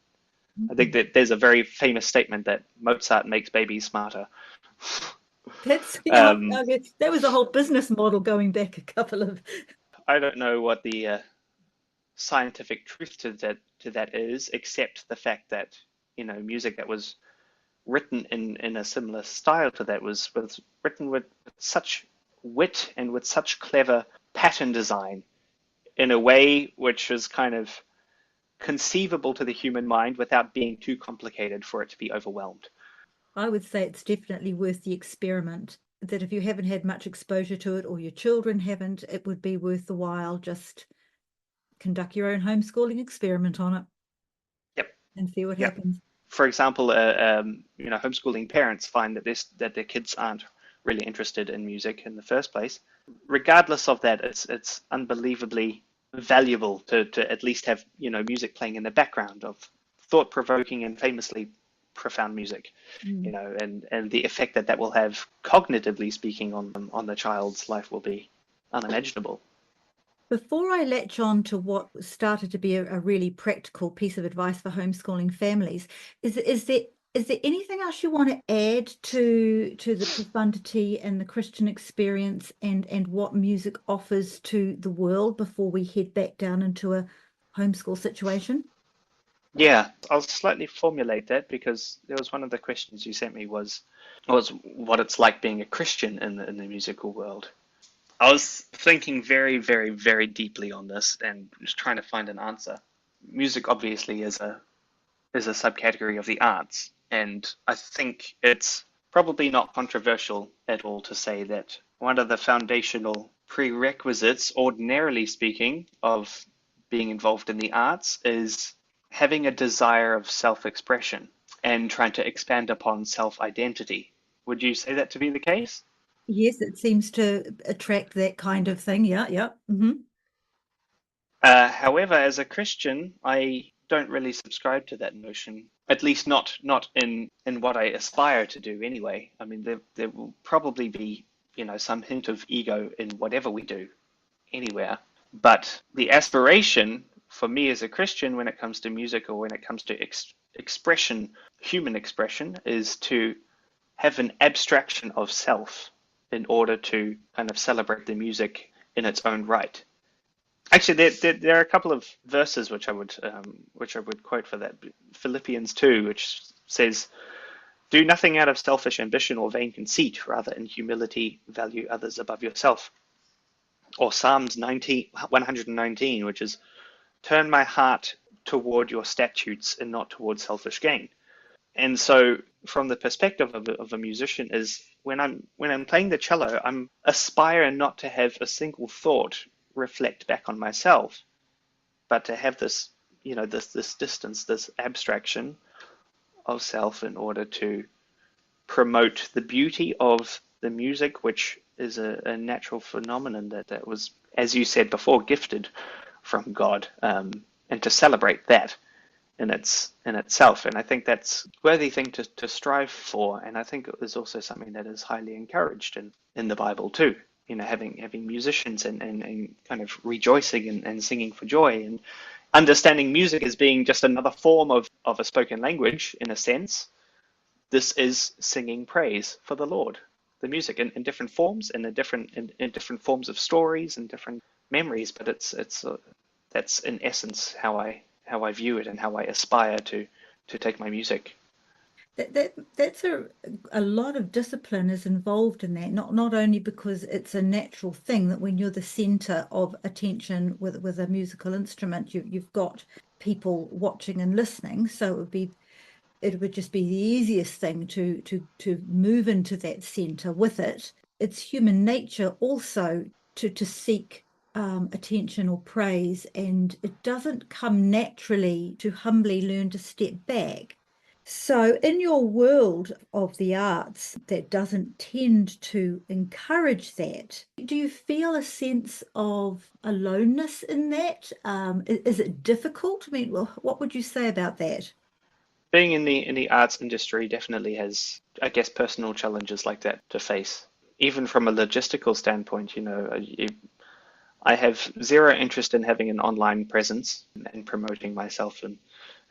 S2: I think that there's a very famous statement that Mozart makes babies smarter.
S1: That's
S2: Um,
S1: that was a whole business model going back a couple of.
S2: I don't know what the scientific truth to that is, except the fact that music that was written in a similar style to that was written with such wit and with such clever pattern design in a way which is kind of conceivable to the human mind without being too complicated for it to be overwhelmed.
S1: I would say it's definitely worth the experiment. That if you haven't had much exposure to it, or your children haven't, it would be worth the while. Just conduct your own homeschooling experiment on it
S2: Yep.
S1: and see what
S2: Yep.
S1: happens.
S2: For example, homeschooling parents find that their kids aren't really interested in music in the first place. Regardless of that, it's unbelievably valuable to at least have music playing in the background of thought-provoking and famously profound music, and the effect that will have cognitively speaking on the child's life will be unimaginable.
S1: Before I latch on to what started to be a really practical piece of advice for homeschooling families, is there anything else you want to add to the profundity and the Christian experience and what music offers to the world before we head back down into a homeschool situation?
S2: Yeah, I'll slightly formulate that, because there was one of the questions you sent me was what it's like being a Christian in the musical world. I was thinking very, very, very deeply on this and just trying to find an answer. Music obviously is a subcategory of the arts, and I think it's probably not controversial at all to say that one of the foundational prerequisites, ordinarily speaking, of being involved in the arts is having a desire of self-expression and trying to expand upon self-identity. Would you say that to be the case?
S1: Yes, it seems to attract that kind of thing. Yeah, yeah.
S2: However, as a Christian, I don't really subscribe to that notion. At least not in what I aspire to do anyway. I mean, there will probably be some hint of ego in whatever we do anywhere. But the aspiration for me as a Christian, when it comes to music or when it comes to expression, human expression, is to have an abstraction of self in order to kind of celebrate the music in its own right. Actually, there are a couple of verses which I would quote for that. Philippians 2, which says, Do nothing out of selfish ambition or vain conceit, rather in humility value others above yourself. Or Psalms 119, which is, turn my heart toward your statutes and not toward selfish gain. And so from the perspective of a musician is when I'm playing the cello, I'm aspiring not to have a single thought reflect back on myself, but to have this, this distance, this abstraction of self in order to promote the beauty of the music, which is a natural phenomenon that was, as you said before, gifted from God, and to celebrate that in itself. And I think that's a worthy thing to strive for. And I think it is also something that is highly encouraged in the Bible too. Having musicians and kind of rejoicing and singing for joy, and understanding music as being just another form of a spoken language in a sense. This is singing praise for the Lord. The music in different forms, in different forms of stories and different memories, but that's in essence how I view it and how I aspire to take my music.
S1: That's a lot of discipline is involved in that, not only because it's a natural thing that when you're the center of attention with a musical instrument, you've got people watching and listening, so it would just be the easiest thing to move into that center with it. It's human nature also to seek attention or praise, and it doesn't come naturally to humbly learn to step back. So in your world of the arts that doesn't tend to encourage that, do you feel a sense of aloneness in that? Is it difficult? I mean, well, what would you say about that?
S2: Being in the arts industry definitely has, I guess, personal challenges like that to face. Even from a logistical standpoint, I have zero interest in having an online presence and promoting myself in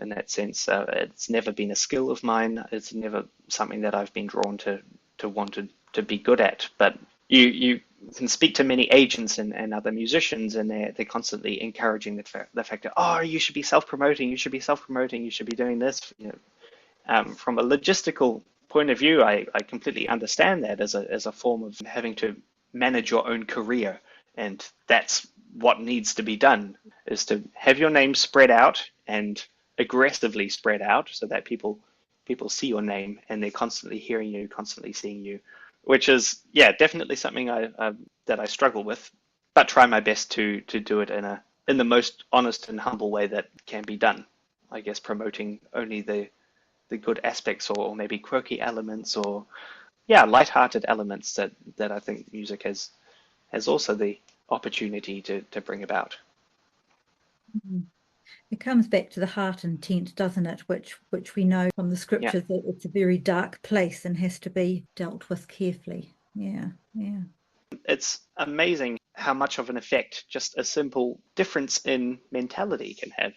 S2: that sense. It's never been a skill of mine. It's never something that I've been drawn to want to be good at. But you can speak to many agents and other musicians, and they're constantly encouraging the fact that, oh, you should be self-promoting, you should be self-promoting, you should be doing this. From a logistical point of view, I completely understand that as a form of having to manage your own career. And that's what needs to be done, is to have your name spread out and aggressively spread out so that people see your name and they're constantly hearing you, constantly seeing you, which is, yeah, definitely something that I struggle with, but try my best to do it in the most honest and humble way that can be done. I guess promoting only the good aspects or maybe quirky elements or, yeah, lighthearted elements that I think music has also the opportunity to bring about.
S1: It comes back to the heart intent, doesn't it? Which we know from the
S2: Yeah,
S1: scriptures that it's a very dark place and has to be dealt with carefully. Yeah, yeah.
S2: it's amazing how much of an effect just a simple difference in mentality can have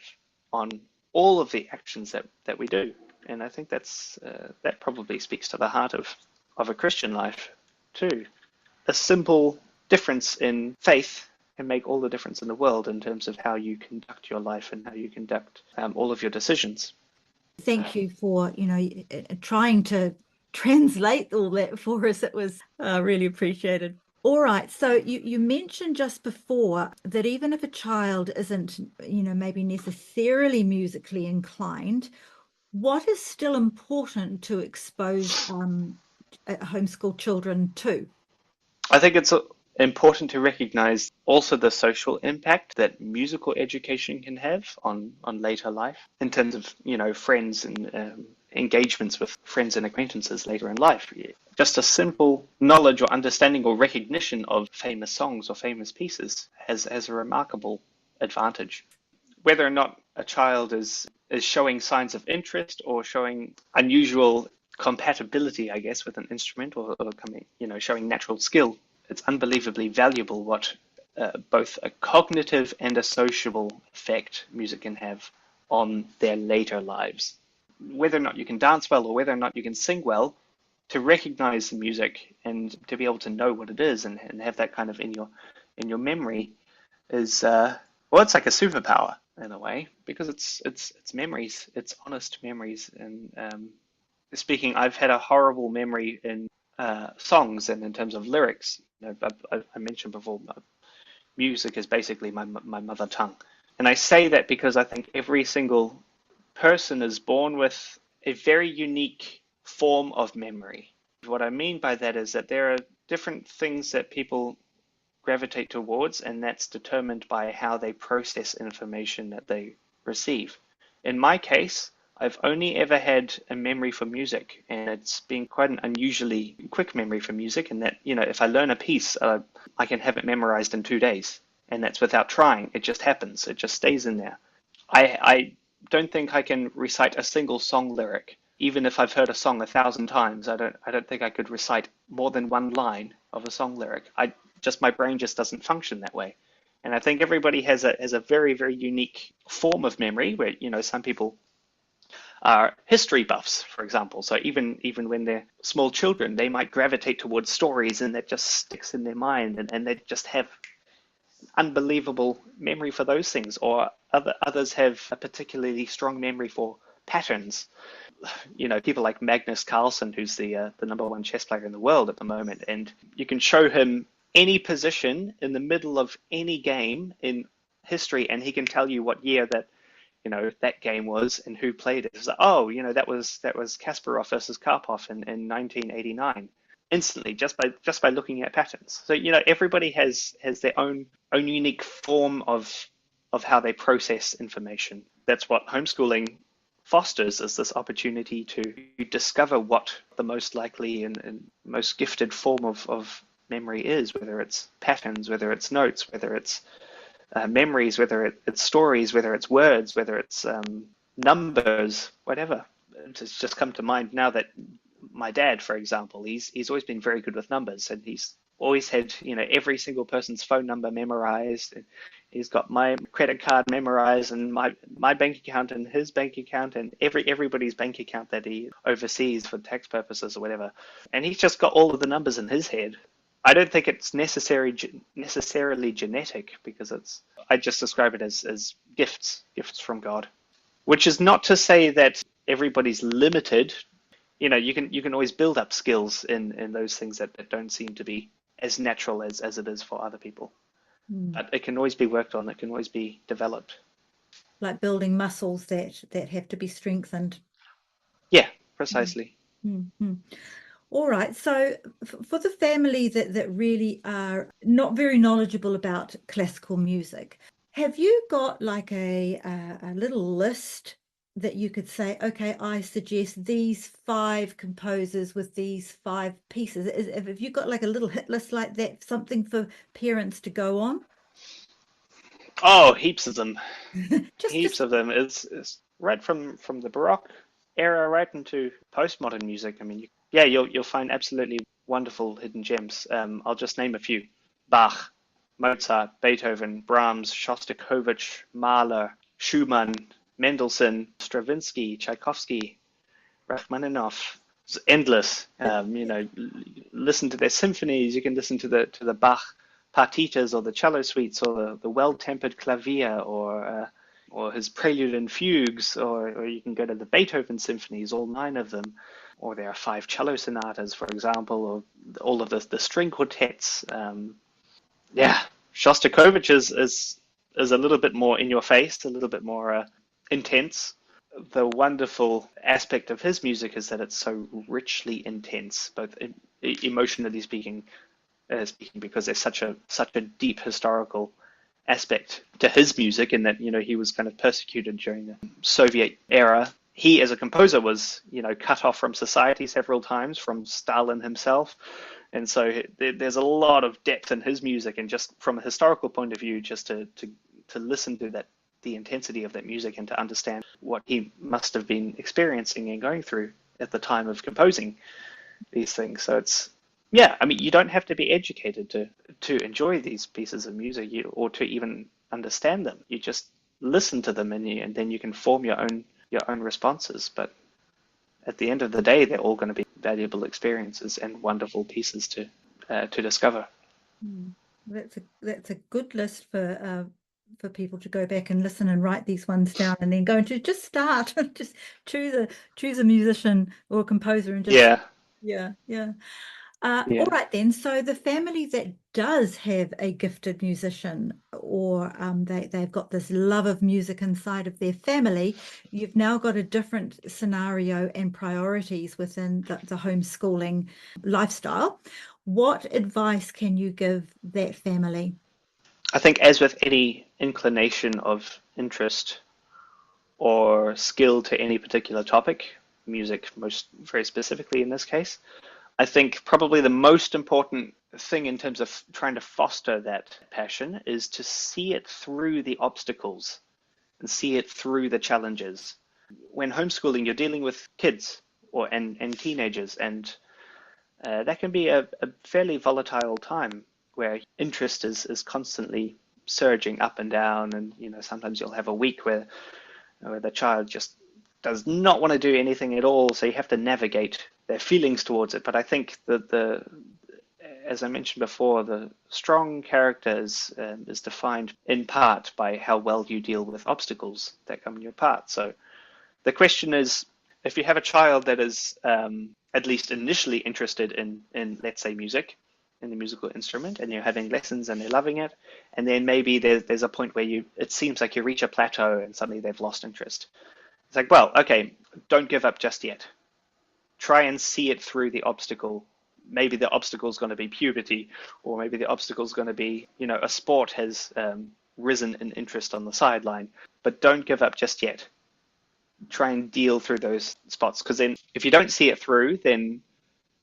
S2: on all of the actions that we do. And I think that probably speaks to the heart of a Christian life too. A simple difference in faith can make all the difference in the world in terms of how you conduct your life and how you conduct all of your decisions.
S1: Thank you for, trying to translate all that for us. It was really appreciated. All right. So you mentioned just before that even if a child isn't, maybe necessarily musically inclined, what is still important to expose homeschool children to?
S2: I think it's important to recognize also the social impact that musical education can have on later life in terms of, friends and engagements with friends and acquaintances later in life. Just a simple knowledge or understanding or recognition of famous songs or famous pieces has a remarkable advantage. Whether or not a child is showing signs of interest or showing unusual compatibility, I guess, with an instrument or coming, showing natural skill, it's unbelievably valuable what both a cognitive and a sociable effect music can have on their later lives. Whether or not you can dance well or whether or not you can sing well, to recognize the music and to be able to know what it is and have that kind of in your memory is it's like a superpower in a way, because it's memories, it's honest memories, and speaking, I've had a horrible memory in songs and in terms of lyrics. I mentioned before, music is basically my mother tongue. And I say that because I think every single person is born with a very unique form of memory. What I mean by that is that there are different things that people gravitate towards, and that's determined by how they process information that they receive. In my case, I've only ever had a memory for music, and it's been quite an unusually quick memory for music. And that, if I learn a piece, I can have it memorized in 2 days, and that's without trying. It just happens. It just stays in there. I don't think I can recite a single song lyric, even if I've heard a song 1,000 times. I don't think I could recite more than one line of a song lyric. My brain just doesn't function that way. And I think everybody has a very, very unique form of memory where, some people are history buffs, for example. So even when they're small children, they might gravitate towards stories, and that just sticks in their mind, and they just have unbelievable memory for those things. Or others have a particularly strong memory for patterns. People like Magnus Carlsen, who's the #1 chess player in the world at the moment, and you can show him any position in the middle of any game in history, and he can tell you what year that game was and who played it. It's like, that was Kasparov versus Karpov in 1989. Instantly, just by looking at patterns. So everybody has their own unique form of how they process information. That's what homeschooling fosters, is this opportunity to discover what the most likely and most gifted form of memory is, whether it's patterns, whether it's notes, whether it's memories, whether it's stories, whether it's words, whether it's numbers, whatever. It's just come to mind now that my dad, for example, he's always been very good with numbers, and he's always had every single person's phone number memorized. He's got my credit card memorized, and my bank account and his bank account, and everybody's bank account that he oversees for tax purposes or whatever. And he's just got all of the numbers in his head. I don't think it's necessarily genetic, because I just describe it as gifts from God, which is not to say that everybody's limited. You can always build up skills in those things that don't seem to be as natural as it is for other people. But it can always be worked on. It can always be developed.
S1: Like building muscles that have to be strengthened.
S2: Yeah, precisely.
S1: Mm-hmm. All right. So for the family that really are not very knowledgeable about classical music, have you got like a little list that you could say, okay, I suggest these 5 composers with these 5 pieces? Have you got like a little hit list like that, something for parents to go on?
S2: Oh, heaps of them. Heaps
S1: Just
S2: of them. It's right from the Baroque era right into postmodern music. I mean, you'll find absolutely wonderful hidden gems. I'll just name a few: Bach, Mozart, Beethoven, Brahms, Shostakovich, Mahler, Schumann, Mendelssohn, Stravinsky, Tchaikovsky, Rachmaninoff. It's endless. Listen to their symphonies. You can listen to the Bach partitas, or the cello suites, or the well-tempered clavier, or his prelude and fugues, or you can go to the Beethoven symphonies, all 9 of them, or there are 5 cello sonatas, for example, or all of the string quartets. Shostakovich is a little bit more in your face, a little bit more intense. The wonderful aspect of his music is that it's so richly intense, both emotionally speaking, because there's such a deep historical aspect to his music, in that he was kind of persecuted during the Soviet era. He, as a composer, was cut off from society several times from Stalin himself, and so there's a lot of depth in his music. And just from a historical point of view, just to listen to the intensity of that music, and to understand what he must have been experiencing and going through at the time of composing these things. So I mean, you don't have to be educated to enjoy these pieces of music, or to even understand them. You just listen to them, and then you can form your own responses. But at the end of the day, they're all going to be valuable experiences and wonderful pieces to discover.
S1: that's a good list for for people to go back and listen and write these ones down, and then go into just start, just choose a musician or a composer and just
S2: Yeah,
S1: yeah. All
S2: yeah.
S1: right then. So the family that does have a gifted musician, or they've got this love of music inside of their family, you've now got a different scenario and priorities within the homeschooling lifestyle. What advice can you give that family?
S2: I think as with any inclination of interest or skill to any particular topic, music most very specifically in this case, I think probably the most important thing in terms of trying to foster that passion is to see it through the obstacles and see it through the challenges. When homeschooling, you're dealing with kids and teenagers, and that can be a fairly volatile time where interest is constantly surging up and down, and sometimes you'll have a week where the child just does not want to do anything at all, so you have to navigate their feelings towards it. But I think that as I mentioned before, the strong character is defined in part by how well you deal with obstacles that come in your path. So the question is, if you have a child that is at least initially interested in let's say music, in the musical instrument, and you're having lessons and they're loving it, and then maybe there's a point where it seems like you reach a plateau and suddenly they've lost interest. It's like, well, okay, don't give up just yet. Try and see it through the obstacle. Maybe the obstacle is going to be puberty, or maybe the obstacle is going to be, a sport has risen in interest on the sideline, but don't give up just yet. Try and deal through those spots, because then if you don't see it through, then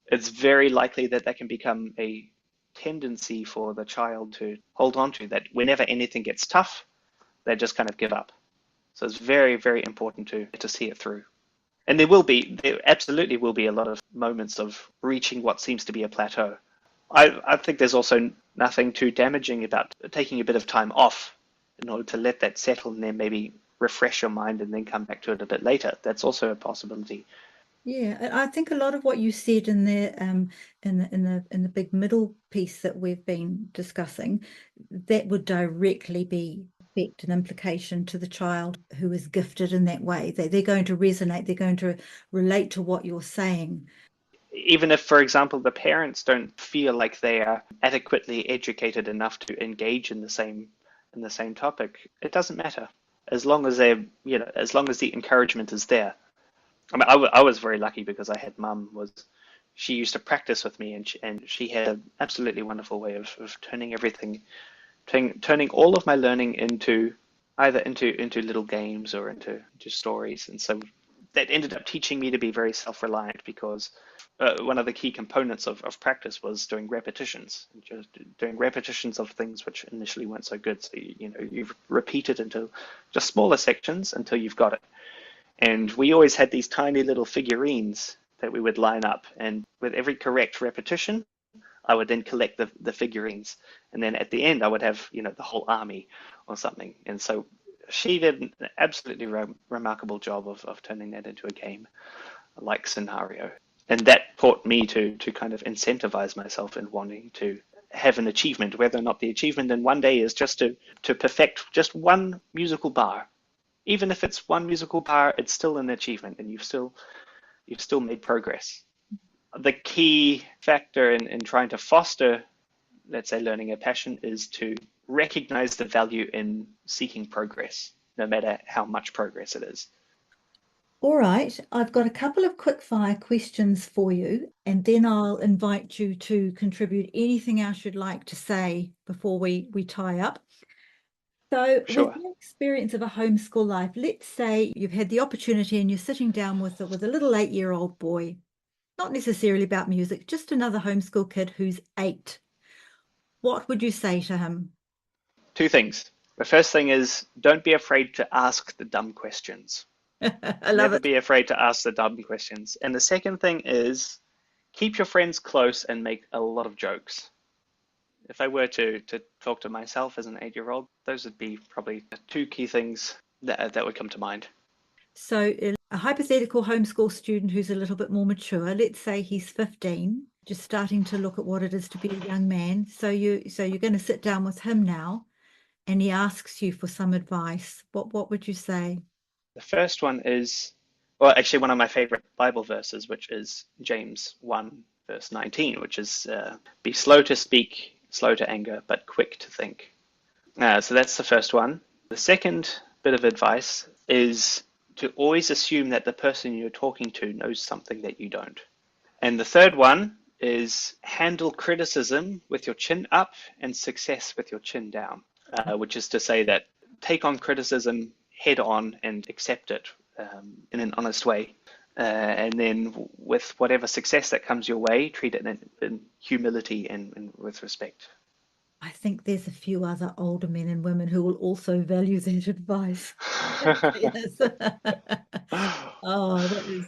S2: it's very likely that can become a tendency for the child to hold on to, that whenever anything gets tough, they just kind of give up. So it's very, very important to see it through. And there absolutely will be a lot of moments of reaching what seems to be a plateau. I think there's also nothing too damaging about taking a bit of time off in order to let that settle and then maybe refresh your mind and then come back to it a bit later. That's also a possibility.
S1: Yeah, I think a lot of what you said in there, in the big middle piece that we've been discussing, that would directly be effect and implication to the child who is gifted in that way. They're going to resonate, they're going to relate to what you're saying.
S2: Even if, for example, the parents don't feel like they are adequately educated enough to engage in the same topic, it doesn't matter, as long as as long as the encouragement is there. I mean, I was very lucky because I had she used to practice with me, and she had an absolutely wonderful way of turning all of my learning into little games or into stories. And so that ended up teaching me to be very self-reliant, because one of the key components of practice was doing repetitions, just doing repetitions of things which initially weren't so good. So you've repeated into just smaller sections until you've got it. And we always had these tiny little figurines that we would line up, and with every correct repetition, I would then collect the figurines, and then at the end I would have the whole army or something. And so she did an absolutely remarkable job of turning that into a game-like scenario, and that taught me to kind of incentivize myself in wanting to have an achievement, whether or not the achievement in one day is just to perfect just one musical bar. Even if it's one musical bar, it's still an achievement, and you've still made progress. The key factor in trying to foster, let's say, learning a passion is to recognize the value in seeking progress, no matter how much progress it is.
S1: All right, I've got a couple of quick fire questions for you, and then I'll invite you to contribute anything else you'd like to say before we tie up. So with
S2: Sure.
S1: your experience of a homeschool life, let's say you've had the opportunity and you're sitting down with a little 8-year-old boy, not necessarily about music, just another homeschool kid who's 8. What would you say to him?
S2: Two things. The first thing is, don't be afraid to ask the dumb questions.
S1: I love
S2: Never
S1: it.
S2: be afraid to ask the dumb questions. And the second thing is, keep your friends close and make a lot of jokes. If I were to talk to myself as an 8-year-old, those would be probably the two key things that would come to mind.
S1: So a hypothetical homeschool student who's a little bit more mature, let's say he's 15, just starting to look at what it is to be a young man. So you're going to sit down with him now and he asks you for some advice, what would you say?
S2: The first one is, well, actually one of my favorite Bible verses, which is James 1, verse 19, which is, be slow to speak, slow to anger, but quick to think. So that's the first one. The second bit of advice is to always assume that the person you're talking to knows something that you don't. And the third one is handle criticism with your chin up and success with your chin down, which is to say that take on criticism head on and accept it in an honest way. And then with whatever success that comes your way, treat it in humility and with respect.
S1: I think there's a few other older men and women who will also value that advice. Yes. Oh,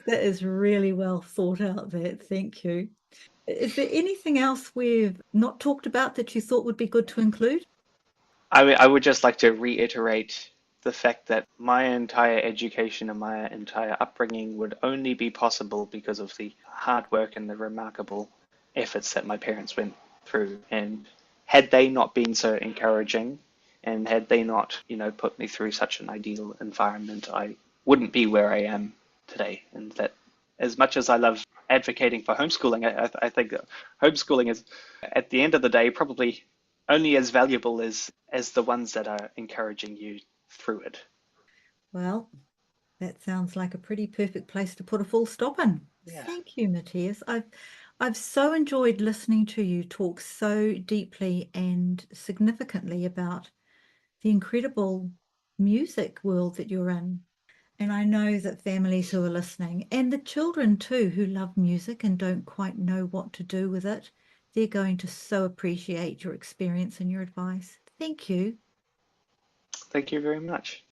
S1: that is really well thought out there. Thank you. Is there anything else we've not talked about that you thought would be good to include?
S2: I would just like to reiterate the fact that my entire education and my entire upbringing would only be possible because of the hard work and the remarkable efforts that my parents went through. And had they not been so encouraging, and had they not, put me through such an ideal environment, I wouldn't be where I am today. And that, as much as I love advocating for homeschooling, I think that homeschooling is, at the end of the day, probably only as valuable as the ones that are encouraging you through it.
S1: Well, that sounds like a pretty perfect place to put a full stop in.
S2: Yeah.
S1: Thank you, Matthias. I've so enjoyed listening to you talk so deeply and significantly about the incredible music world that you're in. And I know that families who are listening, and the children too, who love music and don't quite know what to do with it, they're going to so appreciate your experience and your advice. Thank you.
S2: Thank you very much.